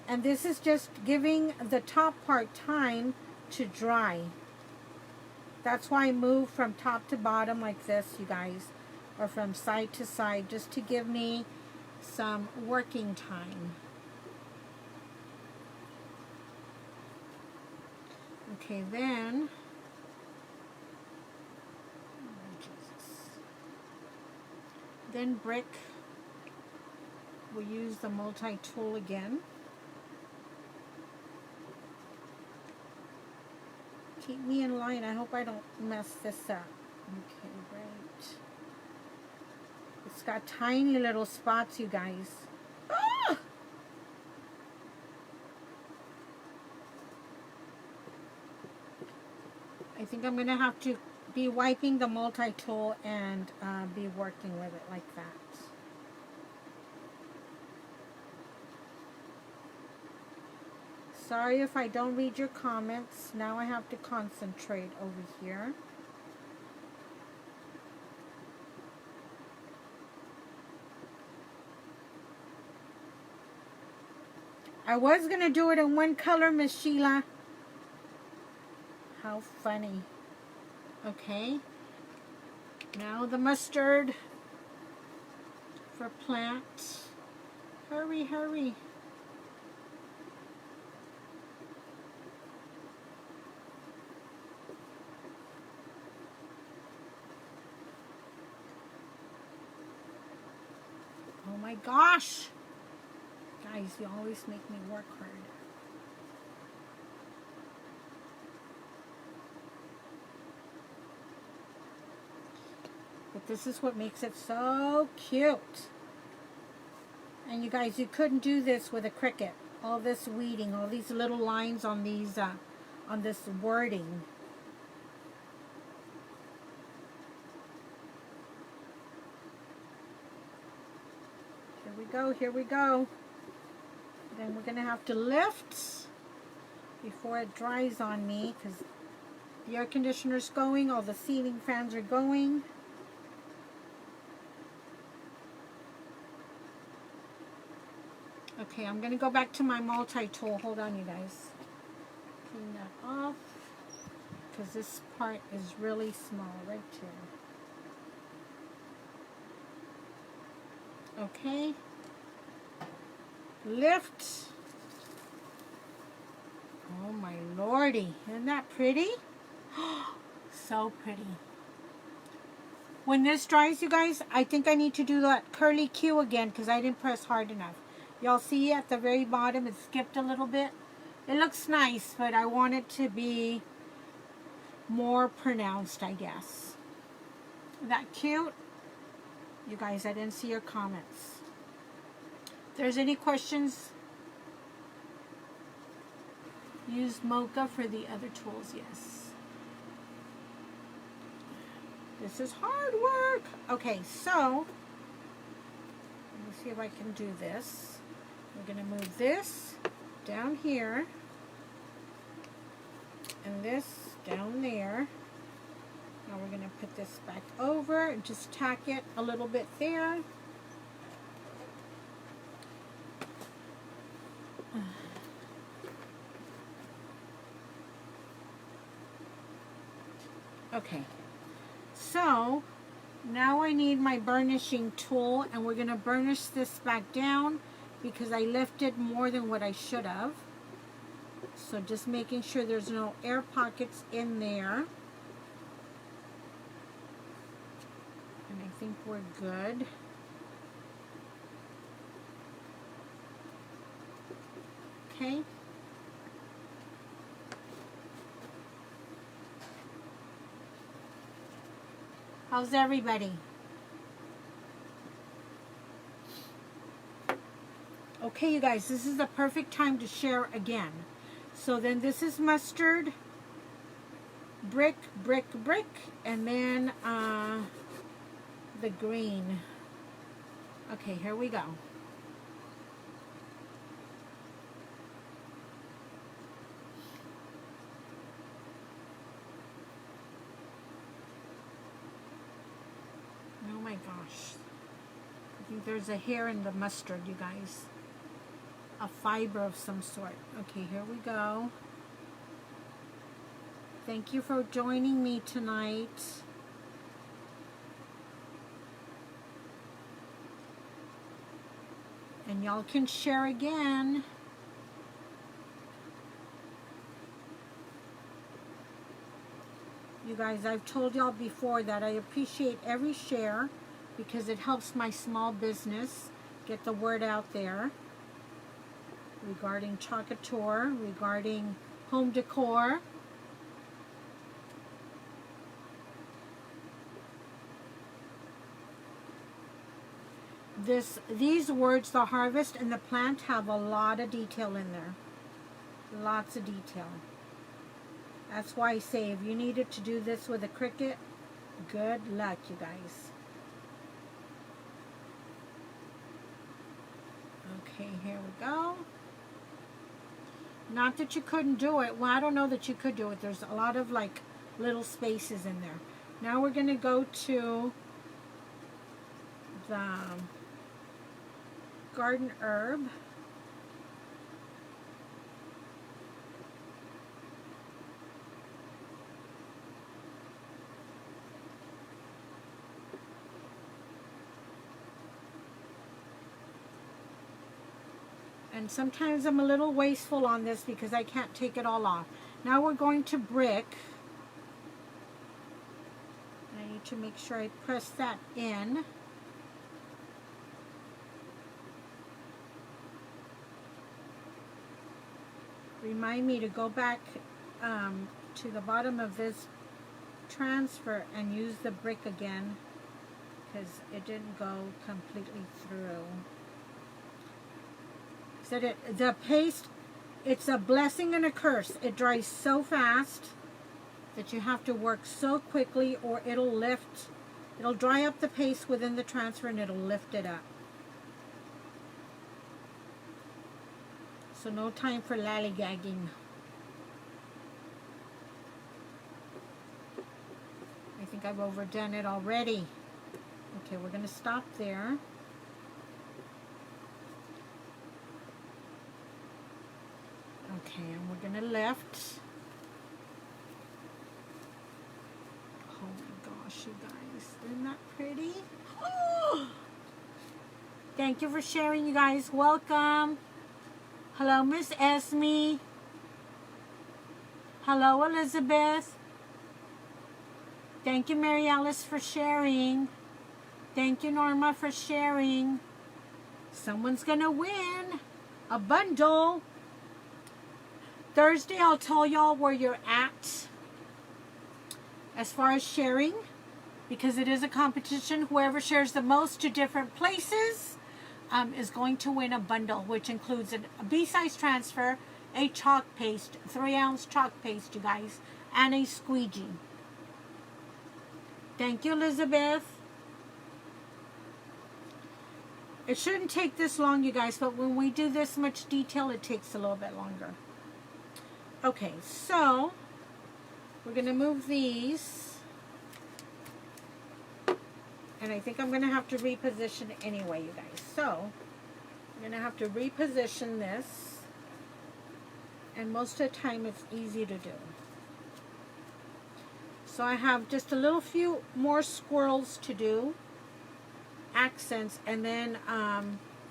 And this is just giving the top part time to dry. That's why I move from top to bottom like this, you guys, or from side to side, just to give me some working time. Okay, then, brick, we'll use the multi-tool again. Keep me in line. I hope I don't mess this up. Okay, great. It's got tiny little spots, you guys. Ah! I think I'm going to have to be wiping the multi-tool and be working with it like that. Sorry if I don't read your comments. Now I have to concentrate over here. I was going to do it in one color, Miss Sheila. How funny. Okay. Now the mustard for plant. Hurry, hurry. Oh my gosh. Guys, you always make me work hard. But this is what makes it so cute. And you guys, you couldn't do this with a Cricut. All this weeding, all these little lines on these, on this wording. Here we go, here we go. Then we're going to have to lift before it dries on me, because the air conditioner's going, all the ceiling fans are going. Okay, I'm going to go back to my multi-tool. Hold on, you guys. Clean that off, because this part is really small right here. Okay. Lift. Oh my lordy. Isn't that pretty? So pretty. When this dries, you guys, I think I need to do that curly Q again because I didn't press hard enough. Y'all see at the very bottom it skipped a little bit. It looks nice, but I want it to be more pronounced, I guess. Isn't that cute? You guys, I didn't see your comments. If there's any questions, use Mocha for the other tools, yes. This is hard work. Okay, so, let me see if I can do this. We're going to move this down here, and this down there. Now we're going to put this back over and just tack it a little bit there. Okay, so now I need my burnishing tool, and we're going to burnish this back down because I lifted more than what I should have. So just making sure there's no air pockets in there. And I think we're good. Okay. How's everybody? Okay, you guys, this is the perfect time to share again. So then this is mustard, brick, brick, brick, and then the green. Okay, here we go. Oh my gosh. I think there's a hair in the mustard, you guys. A fiber of some sort. Okay, here we go. Thank you for joining me tonight. And y'all can share again. You guys, I've told y'all before that I appreciate every share because it helps my small business get the word out there regarding Chalk Couture, regarding home decor. These words, the harvest and the plant, have a lot of detail in there. Lots of detail. That's why I say if you needed to do this with a Cricut, good luck, you guys. Okay, here we go. Not that you couldn't do it. Well, I don't know that you could do it. There's a lot of like little spaces in there. Now we're going to go to the garden herb. And sometimes I'm a little wasteful on this because I can't take it all off. Now we're going to brick. I need to make sure I press that in. Remind me to go back to the bottom of this transfer and use the brick again because it didn't go completely through. Said the paste, it's a blessing and a curse. It dries so fast that you have to work so quickly or it'll lift. It'll dry up the paste within the transfer and it'll lift it up. So no time for lollygagging. I think I've overdone it already. Okay, we're going to stop there. Okay, and we're going to lift. Oh my gosh, you guys. Isn't that pretty? Oh! Thank you for sharing, you guys. Welcome. Hello, Miss Esme. Hello, Elizabeth. Thank you, Mary Alice, for sharing. Thank you, Norma, for sharing. Someone's going to win a bundle. Thursday, I'll tell y'all where you're at as far as sharing, because it is a competition. Whoever shares the most to different places is going to win a bundle, which includes a B-size transfer, a chalk paste, 3-ounce chalk paste, you guys, and a squeegee. Thank you, Elizabeth. It shouldn't take this long, you guys, but when we do this much detail, it takes a little bit longer. Okay, so we're going to move these. And I think I'm going to have to reposition anyway, you guys. So, I'm going to have to reposition this. And most of the time, it's easy to do. So, I have just a little few more swirls to do. Accents. And then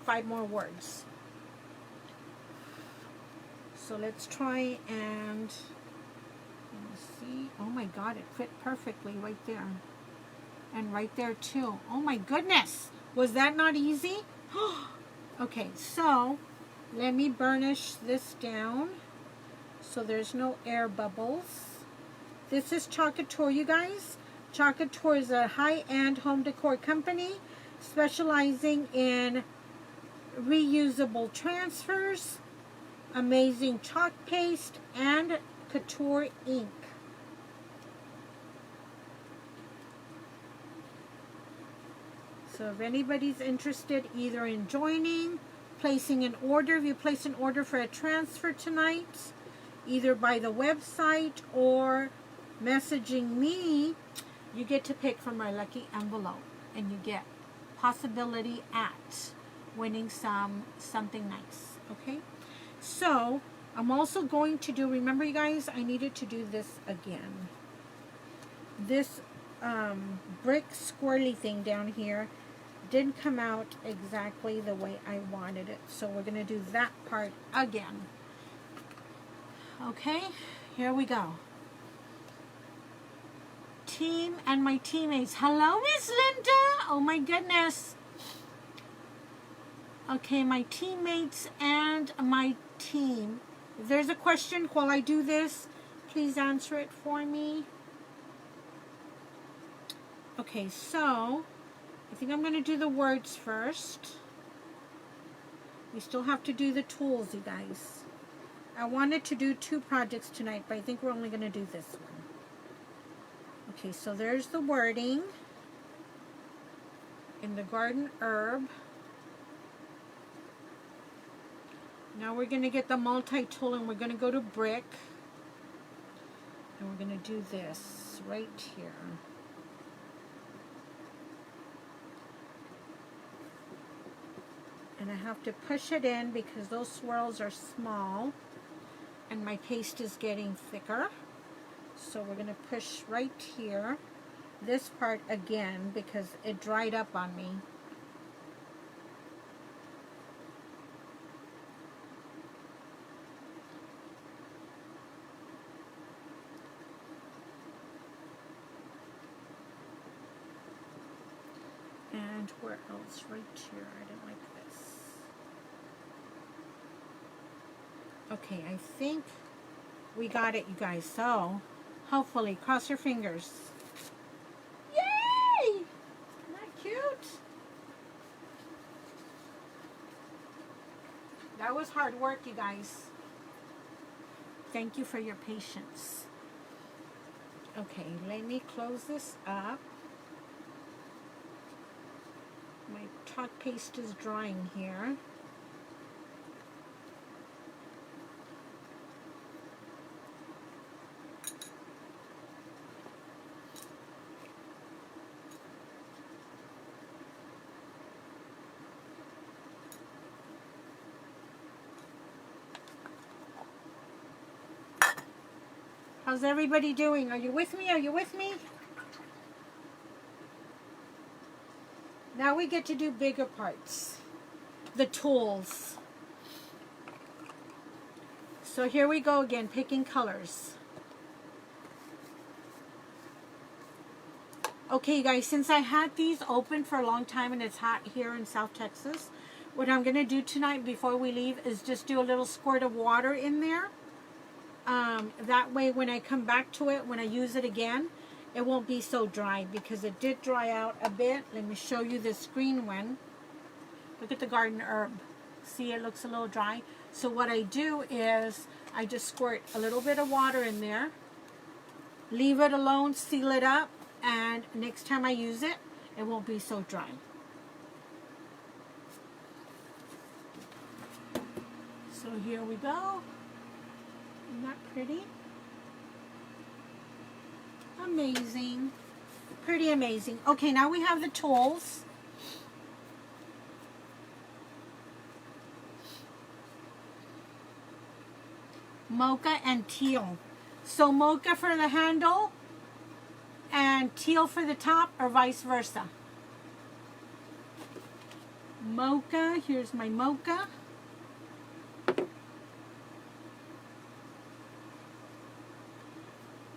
5 more words. So, let's try and... Let me see. Oh my God, it fit perfectly right there. And right there too. Oh my goodness. Was that not easy? Okay, so let me burnish this down so there's no air bubbles. This is Chalk Couture, you guys. Chalk Couture is a high-end home decor company specializing in reusable transfers, amazing chalk paste, and couture ink. So if anybody's interested either in joining, placing an order, if you place an order for a transfer tonight, either by the website or messaging me, you get to pick from our lucky envelope and you get possibility at winning something nice. Okay, so I'm also going to do, remember you guys, I needed to do this again. This brick squirrely thing down here didn't come out exactly the way I wanted it. So we're going to do that part again. Okay, here we go. Team and my teammates. Hello, Miss Linda. Oh my goodness. Okay, my teammates and my team. If there's a question while I do this, please answer it for me. Okay, so I think I'm going to do the words first. We still have to do the tools, you guys. I wanted to do 2 projects tonight, but I think we're only going to do this one. Okay, so there's the wording in the garden herb. Now we're going to get the multi-tool and we're going to go to brick. And we're going to do this right here. And I have to push it in because those swirls are small and my paste is getting thicker. So we're going to push right here. This part again because it dried up on me. And where else? Right here. I didn't like this. Okay, I think we got it, you guys. So, hopefully, cross your fingers. Yay! Isn't that cute? That was hard work, you guys. Thank you for your patience. Okay, let me close this up. My chalk paste is drying here. How's everybody doing? Are you with me? Are you with me? Now we get to do bigger parts. The tools. So here we go again, picking colors. Okay, you guys, since I had these open for a long time and it's hot here in South Texas, what I'm going to do tonight before we leave is just do a little squirt of water in there. That way when I come back to it, when I use it again, it won't be so dry, because it did dry out a bit. Let me show you this green one. Look at the garden herb. See, it looks a little dry. So what I do is I just squirt a little bit of water in there, leave it alone, seal it up, and next time I use it, it won't be so dry. So here we go. Isn't that pretty? Amazing. Pretty amazing. Okay, now we have the tools. Mocha and teal. So mocha for the handle and teal for the top, or vice versa. Mocha, here's my mocha.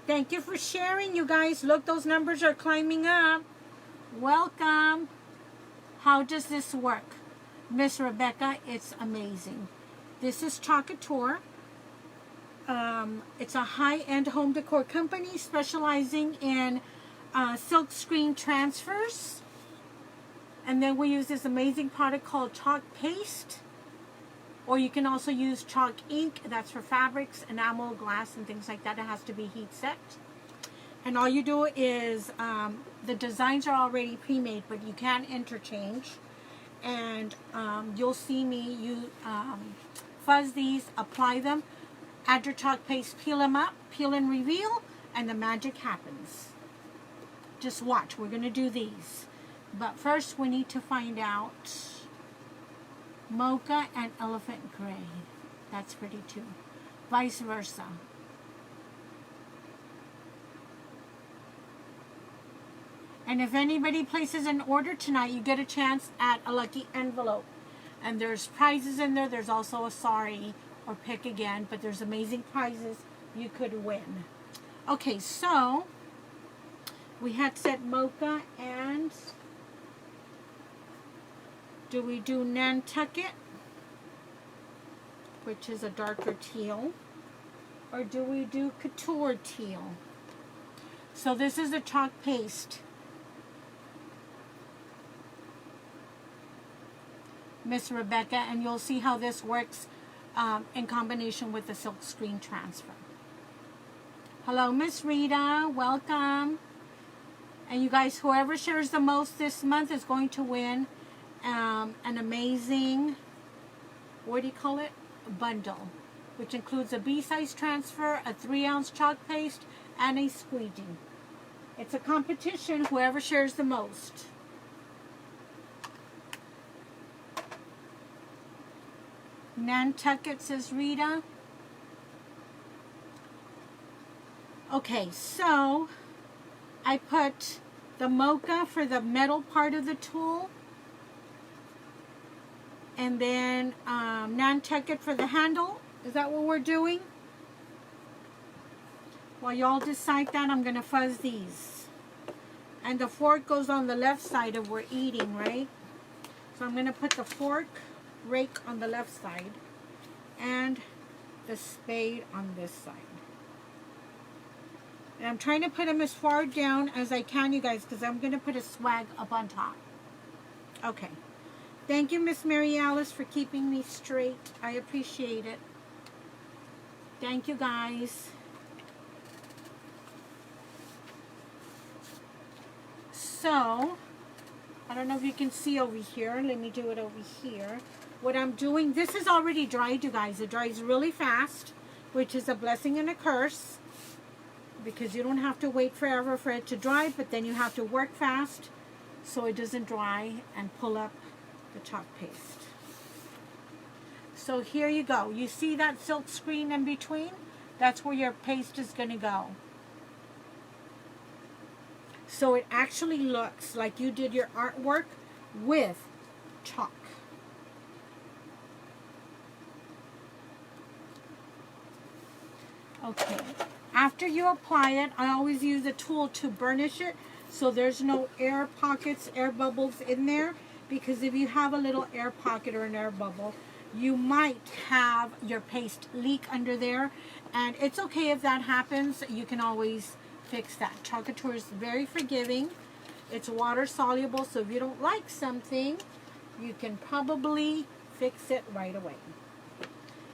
Thank you for sharing, you guys. Look, those numbers are climbing up. Welcome. How does this work? Miss Rebecca, it's amazing. This is Chalk Couture. It's a high-end home decor company specializing in silk screen transfers. And then we use this amazing product called chalk paste. Or you can also use chalk ink. That's for fabrics, enamel, glass, and things like that. It has to be heat set. And all you do is, the designs are already pre-made, but you can interchange. And you'll see me fuzz these, apply them, add your chalk paste, peel them up, peel and reveal, and the magic happens. Just watch. We're going to do these. But first we need to find out mocha and elephant gray. That's pretty too. Vice versa. And if anybody places an order tonight, you get a chance at a lucky envelope. And there's prizes in there. There's also a sorry or pick again. But there's amazing prizes you could win. Okay, so we had said mocha and... do we do Nantucket, which is a darker teal, or do we do Couture teal? So this is the chalk paste. Miss Rebecca, and you'll see how this works in combination with the silk screen transfer. Hello, Miss Rita. Welcome. And you guys, whoever shares the most this month is going to win an amazing, what do you call it? Bundle, which includes a B-size transfer, a 3-ounce chalk paste, and a squeegee. It's a competition, whoever shares the most. Nantucket, says Rita. Okay, so I put the mocha for the metal part of the tool, and then Nantucket for the handle. Is that what we're doing? While y'all decide that, I'm going to fuzz these. And the fork goes on the left side of we're eating, right? So I'm going to put the fork rake on the left side and the spade on this side. And I'm trying to put them as far down as I can, you guys, because I'm going to put a swag up on top. Okay. Thank you, Miss Mary Alice, for keeping me straight. I appreciate it. Thank you, guys. So, I don't know if you can see over here. Let me do it over here. What I'm doing, this is already dried, you guys. It dries really fast, which is a blessing and a curse, because you don't have to wait forever for it to dry, but then you have to work fast so it doesn't dry and pull up the chalk paste. So here you go. You see that silk screen in between? That's where your paste is going to go. So it actually looks like you did your artwork with chalk. Okay. After you apply it, I always use a tool to burnish it so there's no air pockets, air bubbles in there. Because if you have a little air pocket or an air bubble, you might have your paste leak under there, and it's okay if that happens. You can always fix that. Chalk Couture is very forgiving. It's water soluble, so if you don't like something, you can probably fix it right away.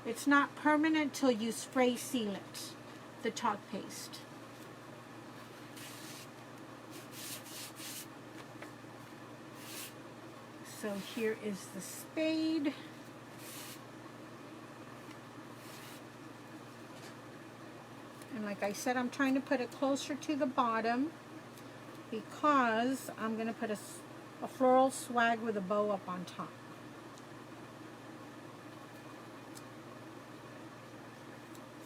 It's not permanent till you spray seal it, the chalk paste. So here is the spade. And like I said, I'm trying to put it closer to the bottom because I'm going to put a floral swag with a bow up on top.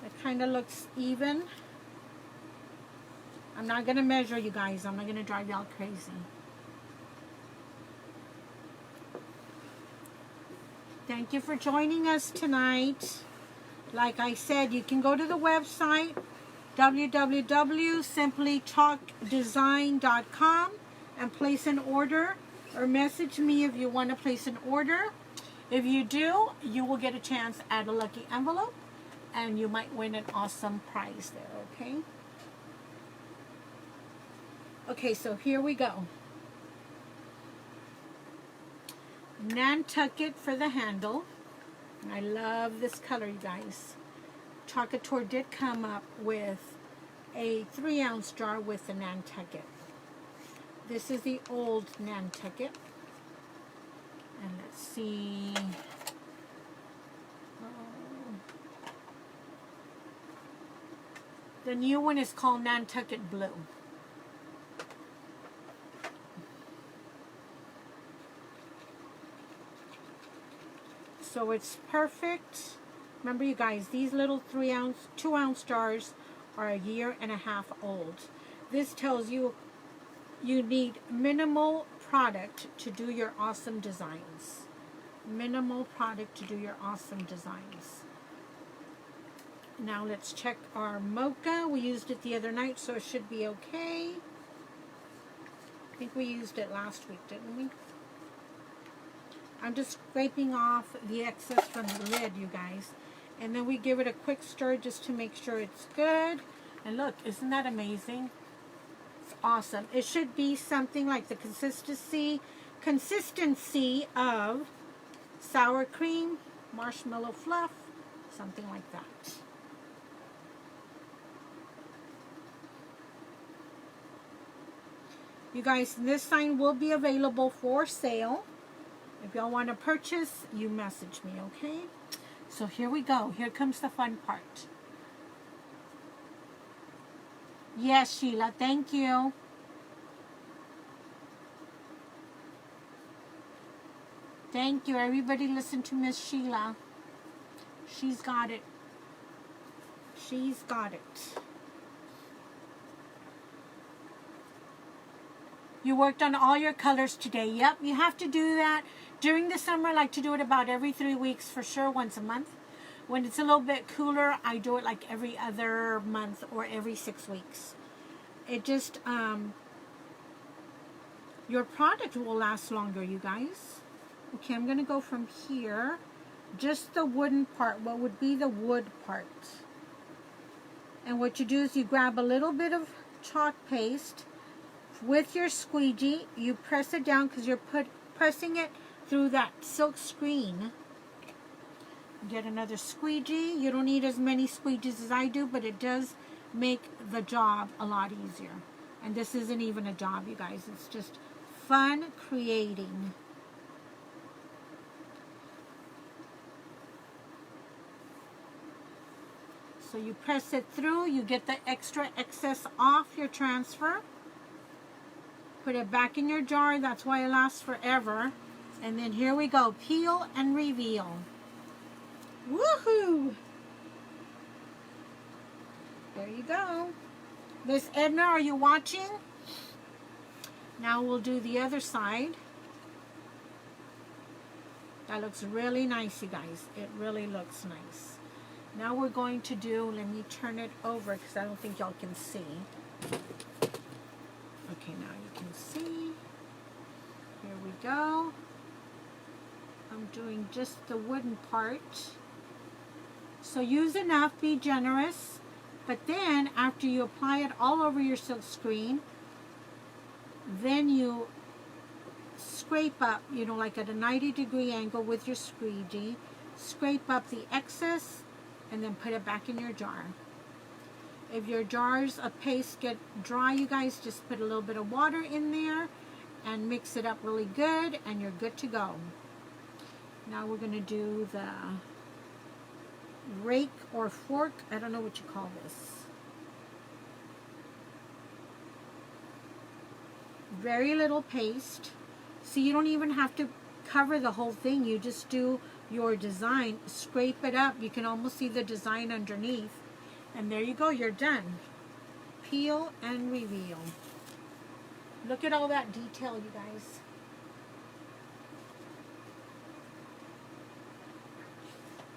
It kind of looks even. I'm not going to measure, you guys. I'm not going to drive y'all crazy. Thank you for joining us tonight. Like I said, you can go to the website www.simplychalkdesign.com and place an order, or message me if you want to place an order. If you do, you will get a chance at a lucky envelope, and you might win an awesome prize there, okay? Okay, so here we go. Nantucket for the handle. I love this color, you guys. Chalk Couture did come up with a 3-ounce jar with the Nantucket. This is the old Nantucket. And let's see. The new one is called Nantucket Blue. So it's perfect. Remember, you guys, these little 2-ounce jars are 1.5 years old. This tells you you need minimal product to do your awesome designs. Minimal product to do your awesome designs. Now let's check our mocha. We used it the other night, so it should be okay. I think we used it last week, didn't we? I'm just scraping off the excess from the lid, you guys. And then we give it a quick stir just to make sure it's good. And look, isn't that amazing? It's awesome. It should be something like the consistency of sour cream, marshmallow fluff, something like that. You guys, this sign will be available for sale. If y'all want to purchase, you message me, okay? So here we go. Here comes the fun part. Yes, Sheila, thank you. Thank you. Everybody listen to Miss Sheila. She's got it. She's got it. You worked on all your colors today. Yep, you have to do that. During the summer, I like to do it about every 3 weeks for sure, once a month. When it's a little bit cooler, I do it like every other month or every 6 weeks. It just, your product will last longer, you guys. Okay, I'm going to go from here. Just the wooden part, what would be the wood part. And what you do is you grab a little bit of chalk paste. With your squeegee, you press it down because you're pressing it through that silk screen. Get another squeegee. You don't need as many squeegees as I do, but it does make the job a lot easier. And this isn't even a job, you guys. It's just fun creating. So you press it through, you get the extra excess off your transfer. Put it back in your jar. That's why it lasts forever. And then here we go. Peel and reveal. Woohoo! There you go. Miss Edna, are you watching? Now we'll do the other side. That looks really nice, you guys. It really looks nice. Now we're going to do, let me turn it over because I don't think y'all can see. Okay, now you can see. Here we go. I'm doing just the wooden part. So use enough, be generous. But then after you apply it all over your silk screen, then you scrape up, you know, like at a 90-degree angle with your squeegee, scrape up the excess and then put it back in your jar. If your jars of paste get dry, you guys, just put a little bit of water in there and mix it up really good and you're good to go. Now we're going to do the rake or fork. I don't know what you call this. Very little paste. So you don't even have to cover the whole thing. You just do your design. Scrape it up. You can almost see the design underneath. And there you go. You're done. Peel and reveal. Look at all that detail, you guys.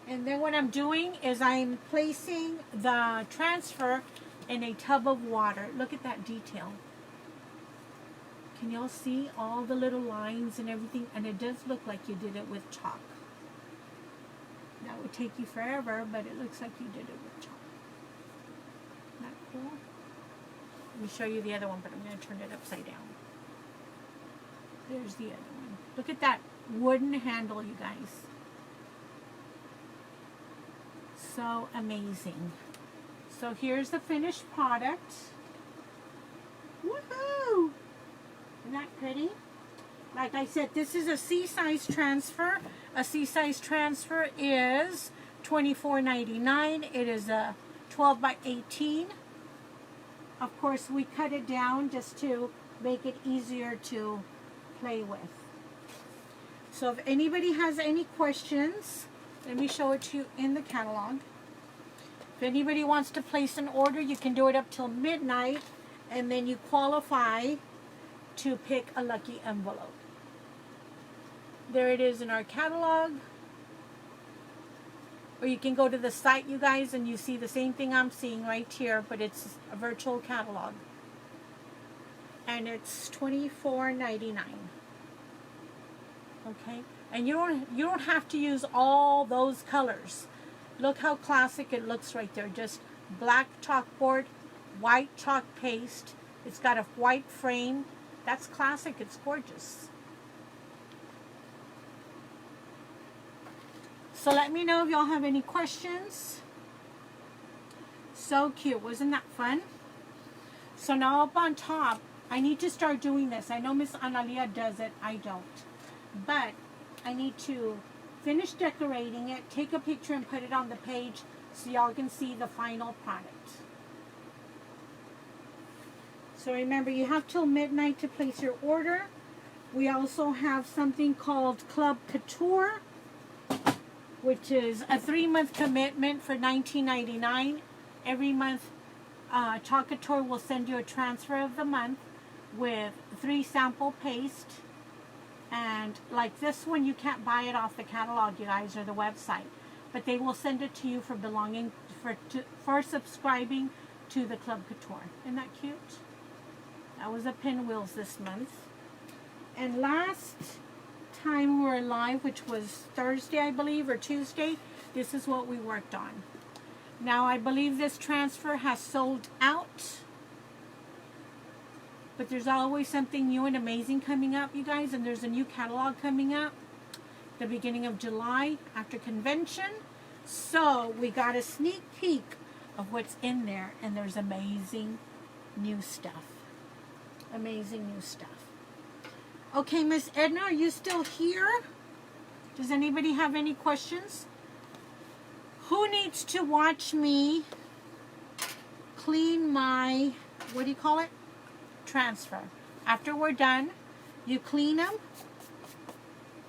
And then what I'm doing is I'm placing the transfer in a tub of water. Look at that detail. Can y'all see all the little lines and everything? And it does look like you did it with chalk. That would take you forever, but it looks like you did it with chalk. Isn't that cool? Let me show you the other one, but I'm going to turn it upside down. There's the other one. Look at that wooden handle, you guys. So amazing. So here's the finished product. Woohoo! Isn't that pretty? Like I said, this is a C-size transfer. A C-size transfer is $24.99. It is a 12 by 18. Of course, we cut it down just to make it easier to play with. So if anybody has any questions, let me show it to you in the catalog. If anybody wants to place an order, you can do it up till midnight, and then you qualify to pick a lucky envelope. There it is in our catalog. Or you can go to the site, you guys, and you see the same thing I'm seeing right here, but it's a virtual catalog. And it's $24.99. Okay? And you don't have to use all those colors. Look how classic it looks right there. Just black chalkboard, white chalk paste. It's got a white frame. That's classic. It's gorgeous. So let me know if y'all have any questions. So cute. Wasn't that fun? So now up on top, I need to start doing this. I know Miss Analia does it. I don't. But I need to finish decorating it, take a picture and put it on the page so y'all can see the final product. So remember, you have till midnight to place your order. We also have something called Club Couture, which is a 3-month commitment for $19.99. Every month, Chalk Couture will send you a transfer of the month with 3 sample paste. And like this one, you can't buy it off the catalog, you guys, or the website. But they will send it to you for belonging, for subscribing to the Club Couture. Isn't that cute? That was a Pinwheels this month. And last time we were live, which was Thursday, I believe, or Tuesday, this is what we worked on. Now, I believe this transfer has sold out. But there's always something new and amazing coming up, you guys. And there's a new catalog coming up the beginning of July after convention. So we got a sneak peek of what's in there. And there's amazing new stuff. Amazing new stuff. Okay, Miss Edna, are you still here? Does anybody have any questions? Who needs to watch me clean my, what do you call it? Transfer. After we're done, you clean them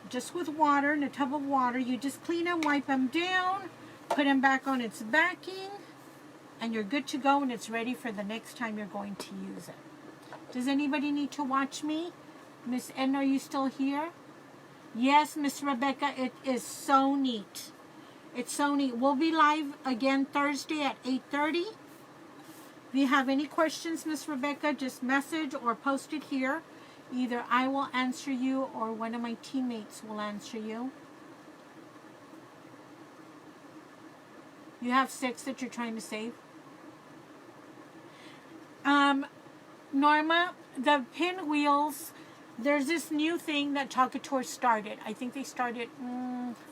just with water, in a tub of water. You just clean them, wipe them down, put them back on its backing, and you're good to go, and it's ready for the next time you're going to use it. Does anybody need to watch me? Miss Edna, are you still here? Yes, Miss Rebecca, it is so neat. It's so neat. We'll be live again Thursday at 8:30. If you have any questions, Miss Rebecca, just message or post it here. Either I will answer you or one of my teammates will answer you. You have 6 that you're trying to save. Norma, the pinwheels, there's this new thing that Chalk Couture started. I think they started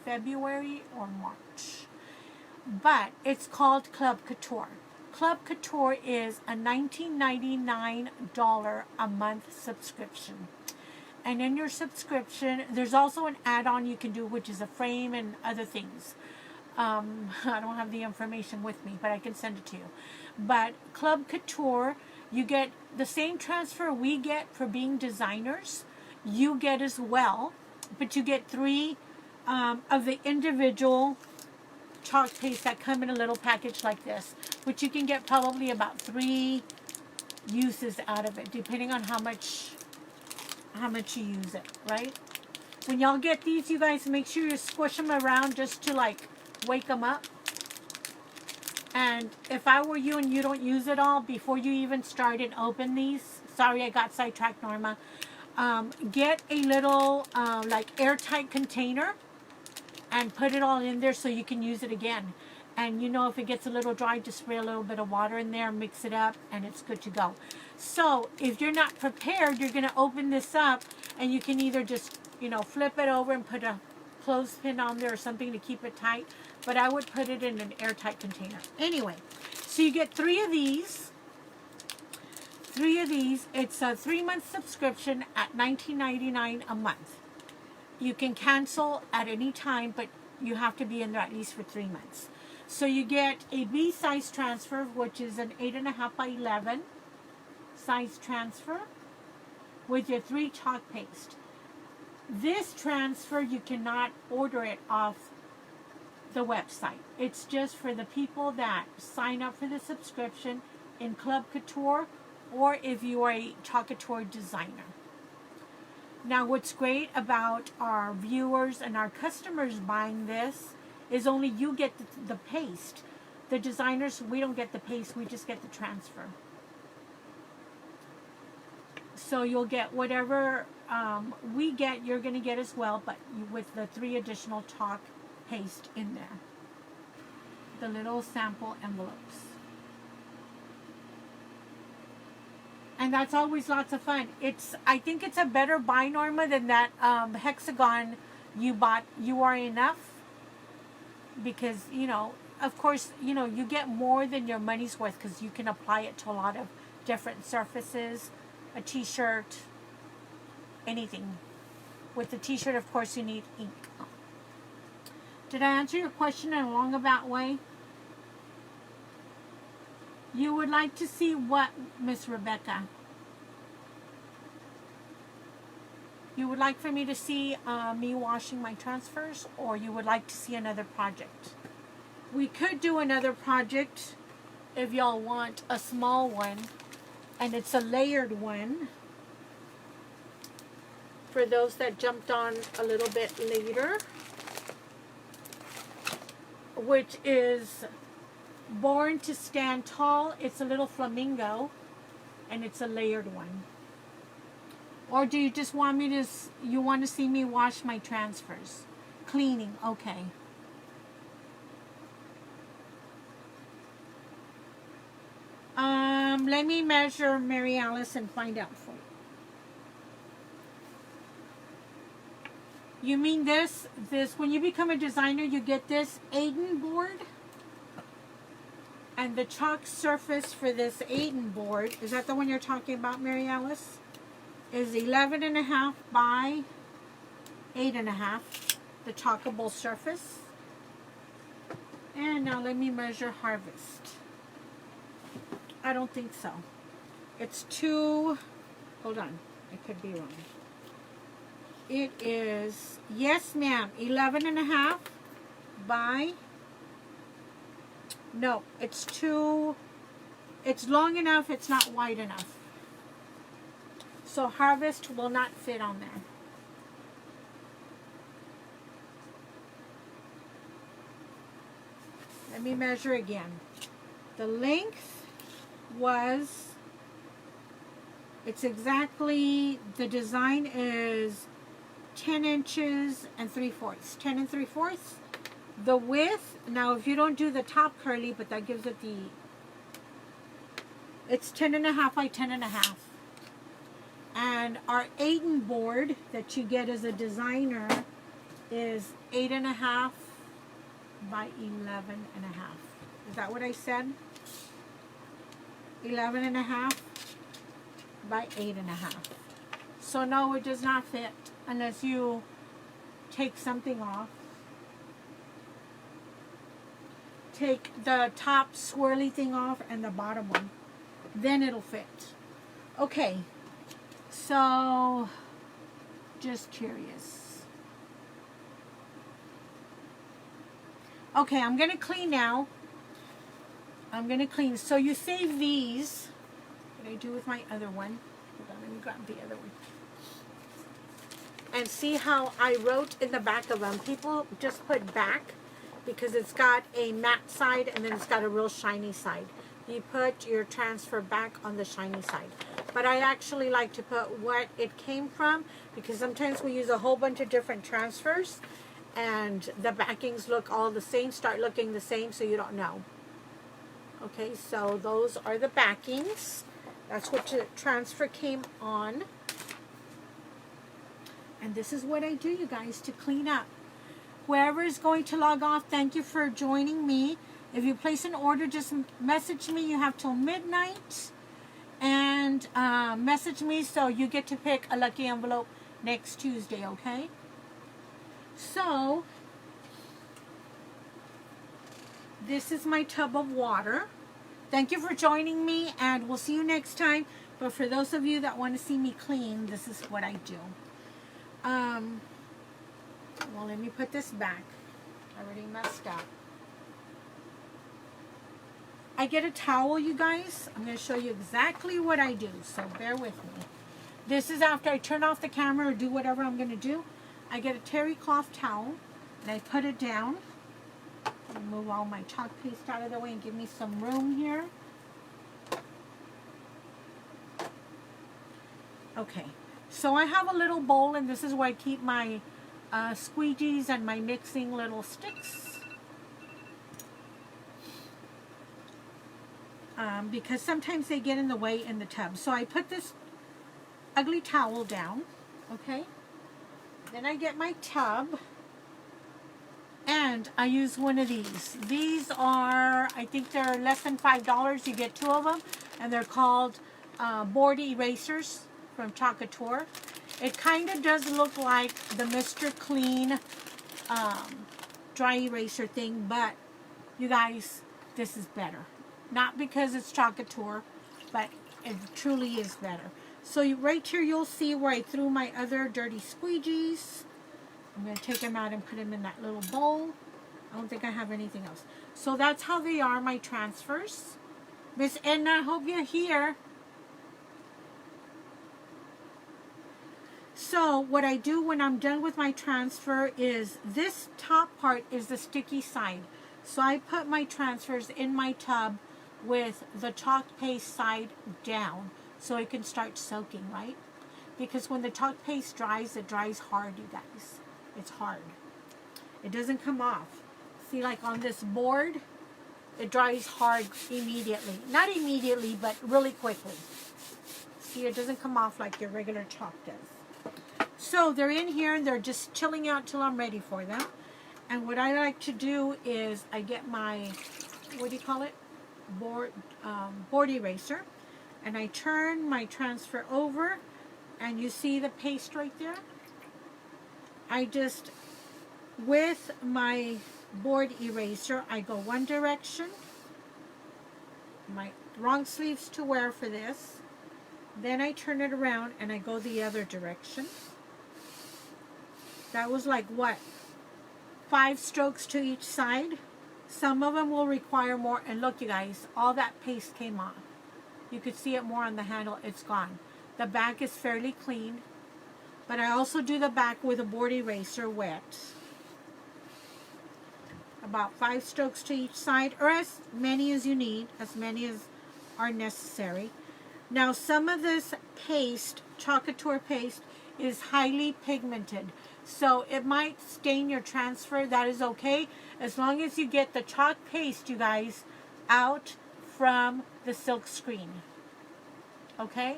February or March. But it's called Club Couture. Club Couture is a $19.99 a month subscription. And in your subscription, there's also an add-on you can do, which is a frame and other things. I don't have the information with me, but I can send it to you. But Club Couture, you get the same transfer we get for being designers. You get as well, but you get 3 of the individual chalk paste that come in a little package like this, which you can get probably about 3 uses out of it, depending on how much you use it, right? When y'all get these, you guys make sure you squish them around just to like wake them up. And if I were you and you don't use it all, before you even start and open these, sorry I got sidetracked, Norma, get a little like airtight container and put it all in there so you can use it again. And you know, if it gets a little dry, just spray a little bit of water in there, mix it up, and it's good to go. So if you're not prepared, you're going to open this up, and you can either just, you know, flip it over and put a clothespin on there or something to keep it tight. But I would put it in an airtight container. Anyway, so you get 3 of these. 3 of these. It's a 3-month subscription at $19.99 a month. You can cancel at any time, but you have to be in there at least for 3 months. So you get a B size transfer, which is an 8.5 by 11 size transfer with your 3 chalk paste. This transfer, you cannot order it off the website. It's just for the people that sign up for the subscription in Club Couture, or if you are a Chalk Couture designer. Now, what's great about our viewers and our customers buying this is only you get the paste. The designers, we don't get the paste, we just get the transfer. So you'll get whatever we get, you're going to get as well, but with the 3 additional chalk paste in there. The little sample envelopes. And that's always lots of fun. I think it's a better buy, Norma, than that hexagon you bought. You Are Enough. Because, you know, of course, you know, you get more than your money's worth because you can apply it to a lot of different surfaces. A t-shirt, anything. With the t-shirt, of course, you need ink. Did I answer your question in a roundabout way? You would like to see what, Miss Rebecca? You would like for me to see me washing my transfers, or you would like to see another project? We could do another project if y'all want a small one, and it's a layered one for those that jumped on a little bit later, which is Born to Stand Tall. It's a little flamingo, and it's a layered one. Or do you just want me to, you want to see me wash my transfers? Cleaning, okay. Let me measure Mary Alice and find out for you. You mean this, when you become a designer, you get this Aiden board? And the chalk surface for this Aiden board, is that the one you're talking about, Mary Alice? Is 11.5 by 8.5, the chalkable surface. And now let me measure Harvest. I don't think so. It's 2, hold on, I could be wrong. It is, yes ma'am, 11.5 by, no, it's 2, it's long enough, it's not wide enough. So Harvest will not fit on there. Let me measure again. The length was, it's exactly, the design is 10 inches and 3/4. 10 and 3/4. The width, now if you don't do the top curly, but that gives it it's 10.5 by 10.5. And our Aiden board that you get as a designer is 8.5 by 11.5. Is that what I said? 11.5 by 8.5. So no, it does not fit unless you take something off. Take the top swirly thing off and the bottom one. Then it'll fit. Okay. So, just curious. Okay, I'm going to clean now. I'm going to clean. So you save these. What did I do with my other one? Hold on, let me grab the other one. And see how I wrote in the back of them. People just put back because it's got a matte side and then it's got a real shiny side. You put your transfer back on the shiny side. But I actually like to put what it came from because sometimes we use a whole bunch of different transfers and the backings look all the same, start looking the same, so you don't know. Okay, so those are the backings. That's what the transfer came on. And this is what I do, you guys, to clean up. Whoever is going to log off, thank you for joining me. If you place an order, just message me. You have till midnight. And message me so you get to pick a lucky envelope next Tuesday, okay? So, this is my tub of water. Thank you for joining me, and we'll see you next time. But for those of you that want to see me clean, this is what I do. Well, let me put this back. I already messed up. I get a towel, you guys. I'm going to show you exactly what I do, so bear with me. This is after I turn off the camera or do whatever I'm going to do. I get a terry cloth towel, and I put it down. Move all my chalk paste out of the way and give me some room here. Okay, so I have a little bowl, and this is where I keep my squeegees and my mixing little sticks. Because sometimes they get in the way in the tub. So I put this ugly towel down, okay? Then I get my tub, and I use one of these. These are, I think they're less than $5. You get 2 of them, and they're called board erasers from Chalk Couture. It kind of does look like the Mr. Clean dry eraser thing, but you guys, this is better. Not because it's Chalk Couture, but it truly is better. So right here you'll see where I threw my other dirty squeegees. I'm going to take them out and put them in that little bowl. I don't think I have anything else. So that's how they are, my transfers. Miss Edna, I hope you're here. So what I do when I'm done with my transfer is this top part is the sticky side. So I put my transfers in my tub with the chalk paste side down so it can start soaking, right? Because when the chalk paste dries, it dries hard, you guys. It's hard. It doesn't come off. See, like on this board, it dries hard immediately. Not immediately, but really quickly. See, it doesn't come off like your regular chalk does. So they're in here and they're just chilling out till I'm ready for them. And what I like to do is I get my, what do you call it? Board eraser. And I turn my transfer over, and you see the paste right there? I just, with my board eraser, I go one direction. My wrong sleeves to wear for this. Then I turn it around and I go the other direction. That was like what? 5 strokes to each side. Some of them will require more. And look, you guys, all that paste came off. You could see it more on the handle. It's gone. The back is fairly clean. But I also do the back with a board eraser wet. About 5 strokes to each side, or as many as you need, as many as are necessary. Now, some of this paste, Chalk Couture paste, is highly pigmented. So it might stain your transfer. That is okay, as long as you get the chalk paste, you guys, out from the silk screen. Okay?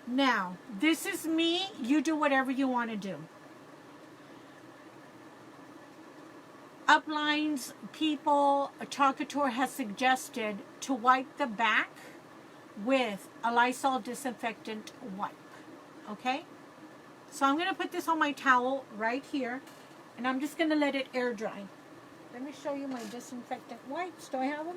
Now, this is me. You do whatever you want to do. Uplines people, Chalk Couture has suggested to wipe the back with a Lysol disinfectant wipe. Okay? So I'm going to put this on my towel right here, and I'm just going to let it air dry. Let me show you my disinfectant wipes. Do I have them?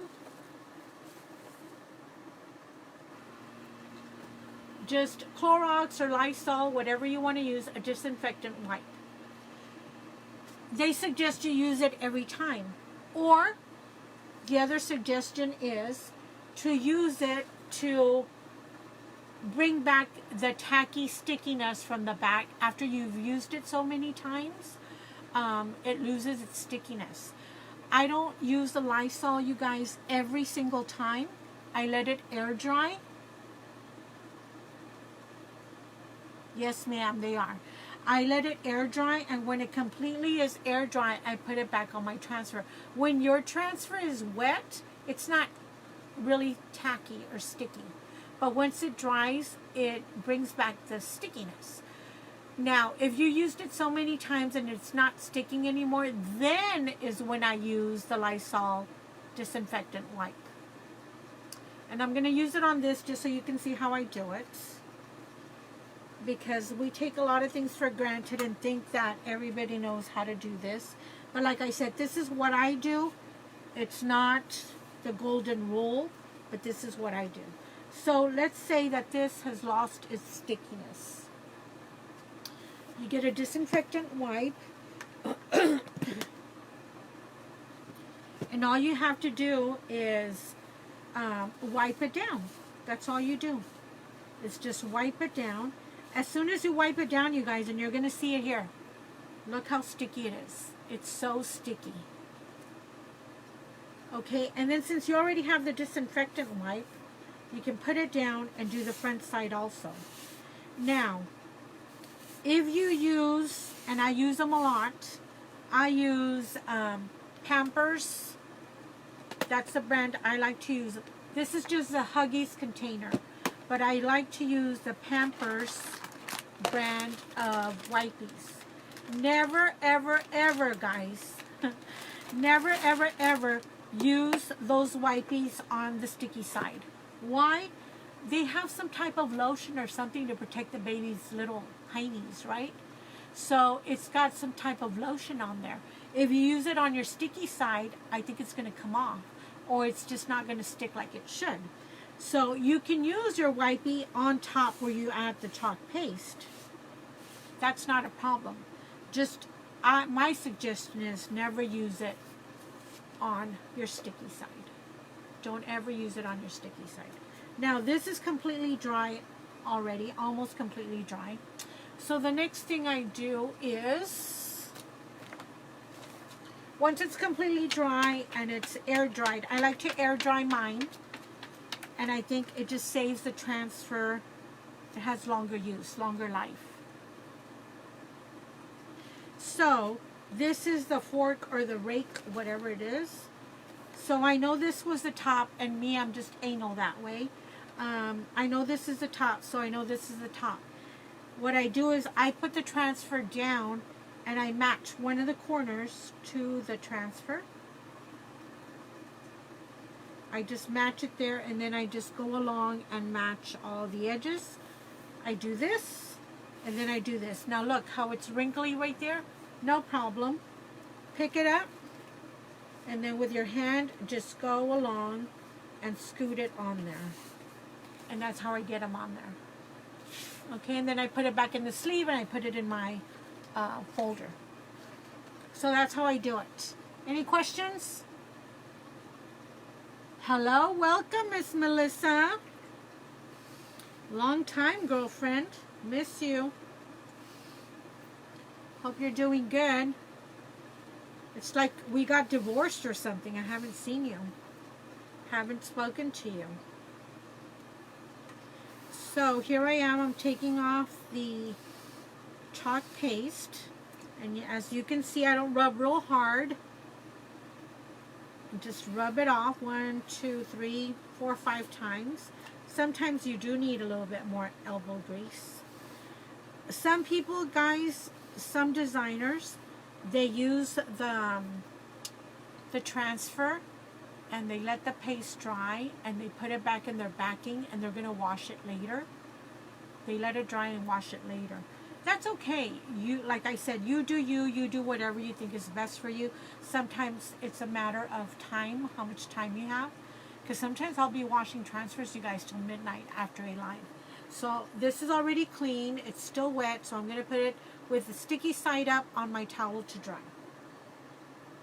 Just Clorox or Lysol, whatever you want to use, a disinfectant wipe. They suggest you use it every time. Or the other suggestion is to use it to bring back the tacky stickiness from the back. After you've used it so many times, it loses its stickiness. I don't use the Lysol, you guys, every single time. I let it air dry. Yes, ma'am, they are. I let it air dry, and when it completely is air dry, I put it back on my transfer. When your transfer is wet, it's not really tacky or sticky. But once it dries, it brings back the stickiness. Now, if you used it so many times and it's not sticking anymore, then is when I use the Lysol disinfectant wipe. And I'm going to use it on this just so you can see how I do it. Because we take a lot of things for granted and think that everybody knows how to do this. But like I said, this is what I do. It's not the golden rule, but this is what I do. So let's say that this has lost its stickiness. You get a disinfectant wipe. And all you have to do is wipe it down. That's all you do. Is just wipe it down. As soon as you wipe it down, you guys, and you're going to see it here. Look how sticky it is. It's so sticky. Okay, and then since you already have the disinfectant wipe, you can put it down and do the front side also. Now, if you use, and I use them a lot, I use Pampers. That's the brand I like to use. This is just the Huggies container. But I like to use the Pampers brand of wipies. Never, ever, ever, guys. Never, ever, ever use those wipies on the sticky side. Why? They have some type of lotion or something to protect the baby's little heinies, right? So it's got some type of lotion on there. If you use it on your sticky side, I think it's going to come off. Or it's just not going to stick like it should. So you can use your wipey on top where you add the chalk paste. That's not a problem. Just my suggestion is never use it on your sticky side. Don't ever use it on your sticky side. Now this is completely dry already, almost completely dry. So the next thing I do is, once it's completely dry and it's air dried, I like to air dry mine. And I think it just saves the transfer. It has longer use, longer life. So this is the fork or the rake, whatever it is. So I know this was the top, and me, I'm just anal that way. I know this is the top, so I know this is the top. What I do is I put the transfer down and I match one of the corners to the transfer. I just match it there, and then I just go along and match all the edges. I do this, and then I do this. Now look how it's wrinkly right there. No problem. Pick it up, and then with your hand, just go along and scoot it on there. And that's how I get them on there. Okay, and then I put it back in the sleeve, and I put it in my folder. So that's how I do it. Any questions? Hello, welcome, Miss Melissa. Long time, girlfriend. Miss you. Hope you're doing good. It's like we got divorced or something. I haven't seen you. Haven't spoken to you. So here I am. I'm taking off the chalk paste. And as you can see, I don't rub real hard. Just rub it off 1, 2, 3, 4, 5 times. Sometimes you do need a little bit more elbow grease. Some people, guys, some designers, they use the transfer and they let the paste dry and they put it back in their backing and they're going to wash it later. They let it dry and wash it later. That's okay. You, like I said, you do you. You do whatever you think is best for you. Sometimes it's a matter of time, how much time you have. Because sometimes I'll be washing transfers, you guys, till midnight after a live. So this is already clean. It's still wet, so I'm going to put it with the sticky side up on my towel to dry.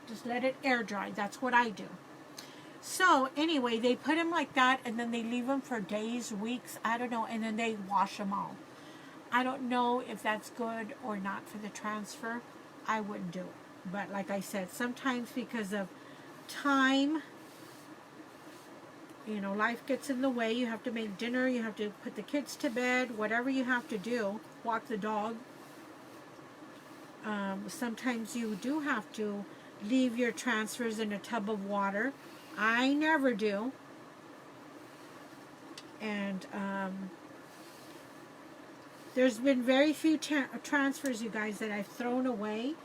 Just let it air dry. That's what I do. So anyway, they put them like that, and then they leave them for days, weeks, I don't know, and then they wash them all. I don't know if that's good or not for the transfer. I wouldn't do it. But like I said, sometimes because of time, you know, life gets in the way. You have to make dinner. You have to put the kids to bed. Whatever you have to do. Walk the dog. Sometimes you do have to leave your transfers in a tub of water. I never do. And there's been very few transfers, you guys, that I've thrown away.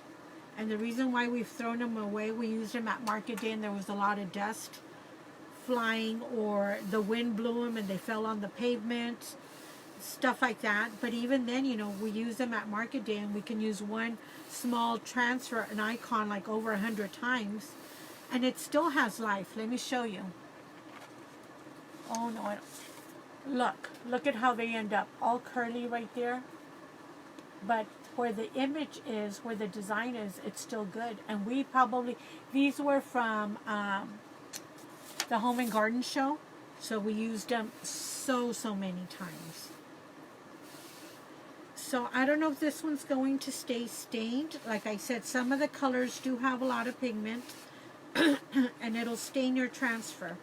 And the reason why we've thrown them away, we used them at market day and there was a lot of dust flying, or the wind blew them and they fell on the pavement, stuff like that. But even then, you know, we use them at market day and we can use one small transfer, an icon, like over 100 times, and it still has life. Let me show you. Oh no, I don't. Look at how they end up, all curly right there. But where the image is, where the design is, it's still good. And we probably, these were from the Home and Garden Show, so we used them so many times. So I don't know if this one's going to stay stained. Like I said, some of the colors do have a lot of pigment and it'll stain your transfer.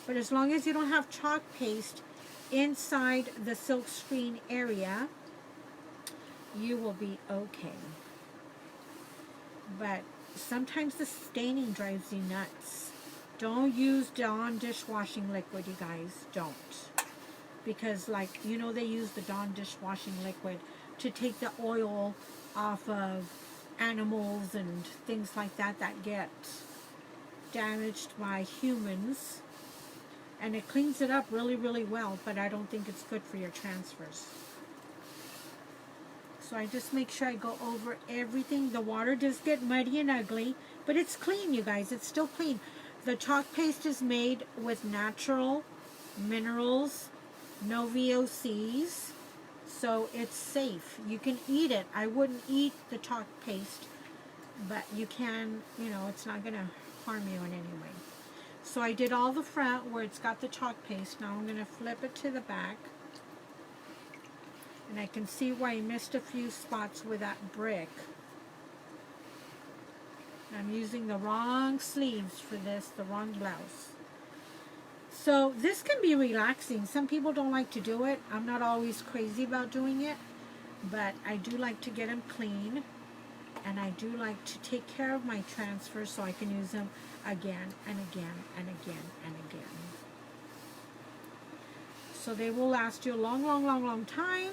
But as long as you don't have chalk paste inside the silk screen area, you will be okay. But sometimes the staining drives you nuts. Don't use Dawn dishwashing liquid, you guys. Don't. Because, like, you know, they use the Dawn dishwashing liquid to take the oil off of animals and things like that that get damaged by humans. And it cleans it up really, really well, but I don't think it's good for your transfers. So I just make sure I go over everything. The water does get muddy and ugly, but it's clean, you guys. It's still clean. The chalk paste is made with natural minerals, no VOCs, so it's safe. You can eat it. I wouldn't eat the chalk paste, but you can, you know, it's not going to harm you in any way. So I did all the front where it's got the chalk paste. Now I'm going to flip it to the back. And I can see where I missed a few spots with that brick. I'm using the wrong sleeves for this, the wrong blouse. So this can be relaxing. Some people don't like to do it. I'm not always crazy about doing it, but I do like to get them clean. And I do like to take care of my transfers so I can use them again and again and again and again. So they will last you a long, long, long, long time.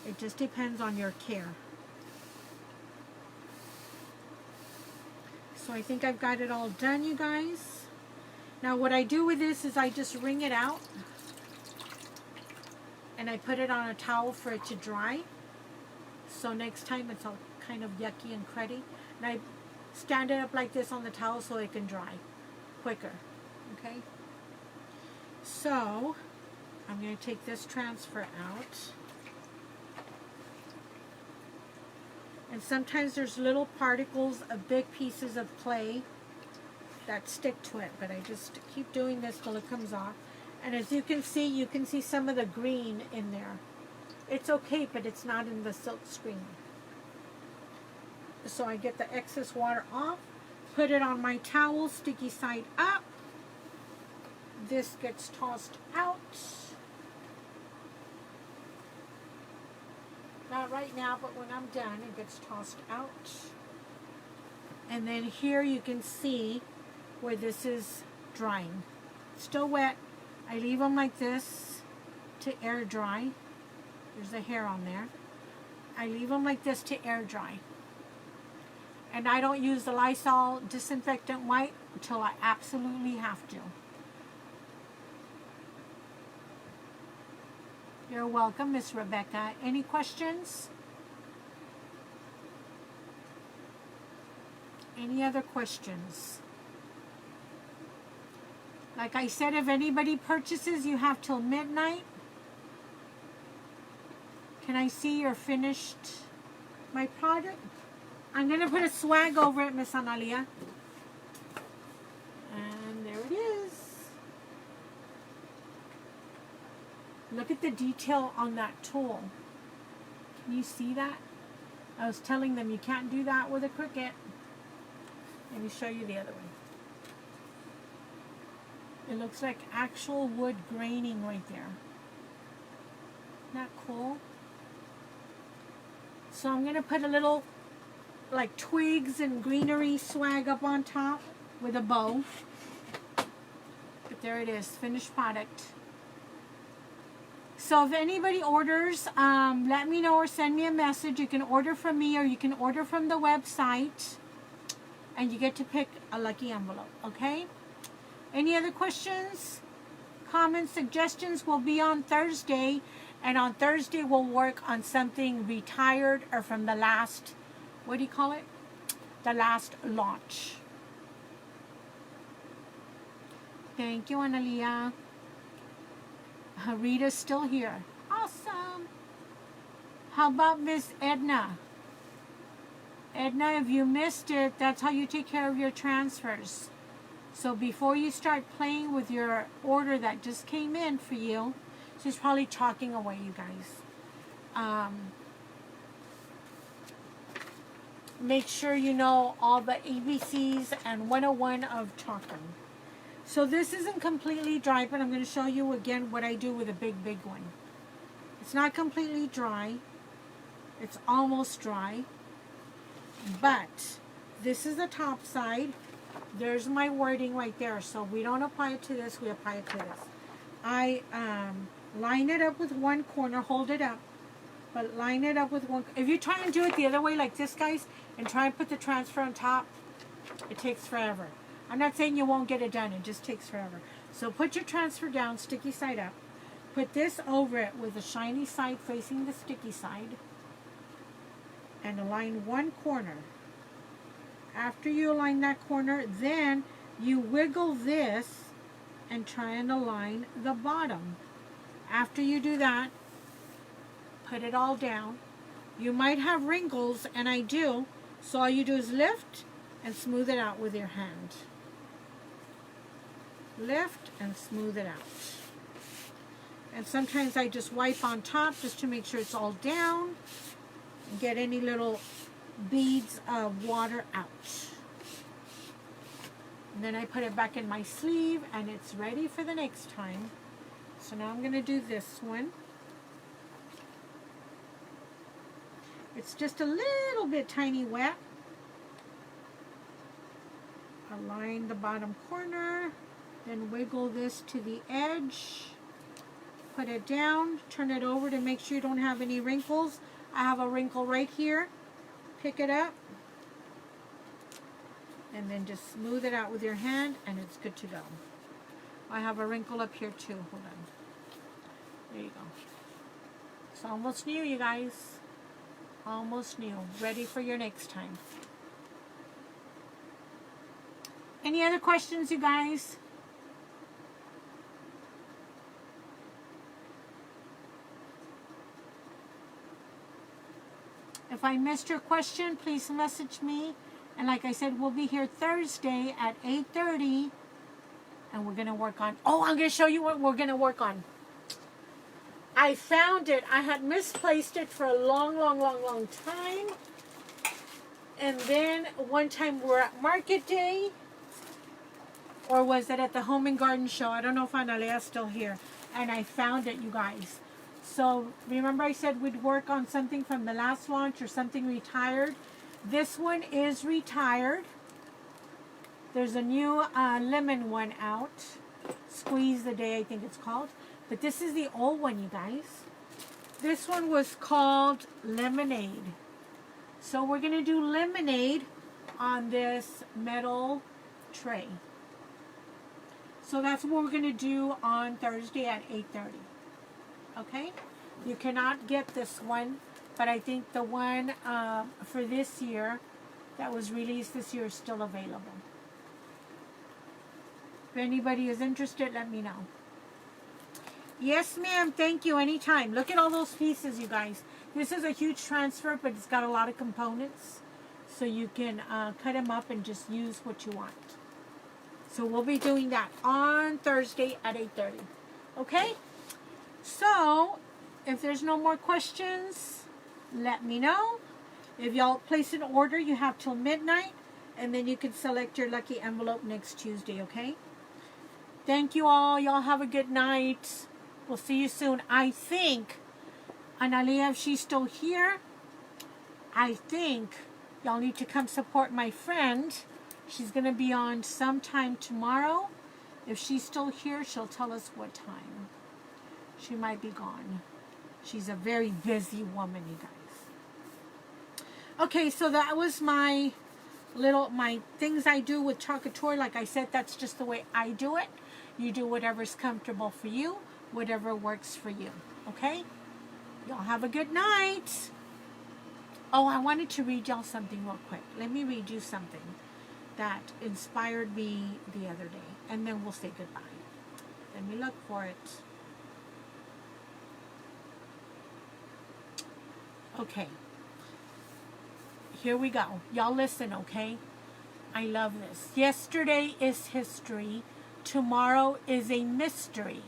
It just depends on your care. So I think I've got it all done, you guys. Now what I do with this is I just wring it out and I put it on a towel for it to dry. So next time it's all kind of yucky and cruddy. And I stand it up like this on the towel so it can dry quicker. Okay? So I'm going to take this transfer out. And sometimes there's little particles of big pieces of clay that stick to it. But I just keep doing this till it comes off. And as you can see some of the green in there. It's okay, but it's not in the silk screen. So I get the excess water off, put it on my towel, sticky side up. This gets tossed out. Now, Not right now, but when I'm done, it gets tossed out. And then here you can see where this is drying. Still wet. I leave them like this to air dry. There's a hair on there. I leave them like this to air dry. And I don't use the Lysol disinfectant wipe until I absolutely have to. You're welcome, Miss Rebecca. Any questions? Any other questions? Like I said, if anybody purchases, you have till midnight. Can I see your finished my product? I'm going to put a swag over it, Miss Analia. And there it is. Look at the detail on that tool. Can you see that? I was telling them you can't do that with a Cricut. Let me show you the other one. It looks like actual wood graining right there. Isn't that cool? So I'm going to put a little like twigs and greenery swag up on top with a bow. But there it is, finished product. So if anybody orders, let me know or send me a message. You can order from me or you can order from the website. And you get to pick a lucky envelope, okay? Any other questions, comments, suggestions? Will be on Thursday. And on Thursday, we'll work on something retired or from the last, what do you call it? The last launch. Thank you, Analia. Rita's still here. Awesome. How about Miss Edna? Edna, if you missed it, that's how you take care of your transfers. So before you start playing with your order that just came in for you, she's probably chalking away, you guys. Make sure you know all the ABCs and 101 of chalking. So this isn't completely dry, but I'm going to show you again what I do with a big one. It's not completely dry. It's almost dry. But this is the top side. There's my wording right there. So we don't apply it to this, we apply it to this. I line it up with one corner, hold it up, but line it up with one. If you try and do it the other way like this, guys, and try and put the transfer on top, it takes forever. I'm not saying you won't get it done, it just takes forever. So put your transfer down, sticky side up. Put this over it with the shiny side facing the sticky side. And align one corner. After you align that corner, then you wiggle this and try and align the bottom. After you do that, put it all down. You might have wrinkles, and I do, so all you do is lift and smooth it out with your hand. Lift and smooth it out. And sometimes I just wipe on top just to make sure it's all down. Get any little beads of water out. And then I put it back in my sleeve and it's ready for the next time. So now I'm going to do this one. It's just a little bit tiny wet. Align the bottom corner. Then wiggle this to the edge. Put it down. Turn it over to make sure you don't have any wrinkles. I have a wrinkle right here. Pick it up. And then just smooth it out with your hand and it's good to go. I have a wrinkle up here too. Hold on. There you go. It's almost new, you guys. Almost new. Ready for your next time. Any other questions, you guys? If I missed your question, please message me. And like I said, we'll be here Thursday at 8:30. And we're going to work on... Oh, I'm going to show you what we're going to work on. I found it. I had misplaced it for a long time. And then one time we're at Market Day. Or was it at the Home and Garden Show? I don't know if Analea's still here. And I found it, you guys. So remember I said we'd work on something from the last launch or something retired. This one is retired. There's a new lemon one out. Squeeze the Day, I think it's called. But this is the old one, you guys. This one was called Lemonade. So we're going to do lemonade on this metal tray. So that's what we're going to do on Thursday at 8:30. Okay? You cannot get this one, but I think the one for this year that was released this year is still available. If anybody is interested, let me know. Yes, ma'am. Thank you. Anytime. Look at all those pieces, you guys. This is a huge transfer, but it's got a lot of components. So you can cut them up and just use what you want. So we'll be doing that on Thursday at 8:30. Okay? So, if there's no more questions, let me know. If y'all place an order, you have till midnight. And then you can select your lucky envelope next Tuesday, okay? Thank you all. Y'all have a good night. We'll see you soon. I think, Analia, if she's still here, I think y'all need to come support my friend. She's going to be on sometime tomorrow. If she's still here, she'll tell us what time. She might be gone. She's a very busy woman, you guys. Okay, so that was my things I do with Chalk Couture. Like I said, that's just the way I do it. You do whatever's comfortable for you, whatever works for you. Okay? Y'all have a good night. Oh, I wanted to read y'all something real quick. Let me read you something that inspired me the other day. And then we'll say goodbye. Let me look for it. Okay. Here we go. Y'all listen, okay? I love this. Yesterday is history. Tomorrow is a mystery.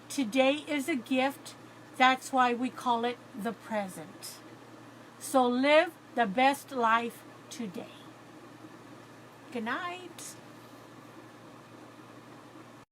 Today is a gift. That's why we call it the present. So live the best life today. Good night.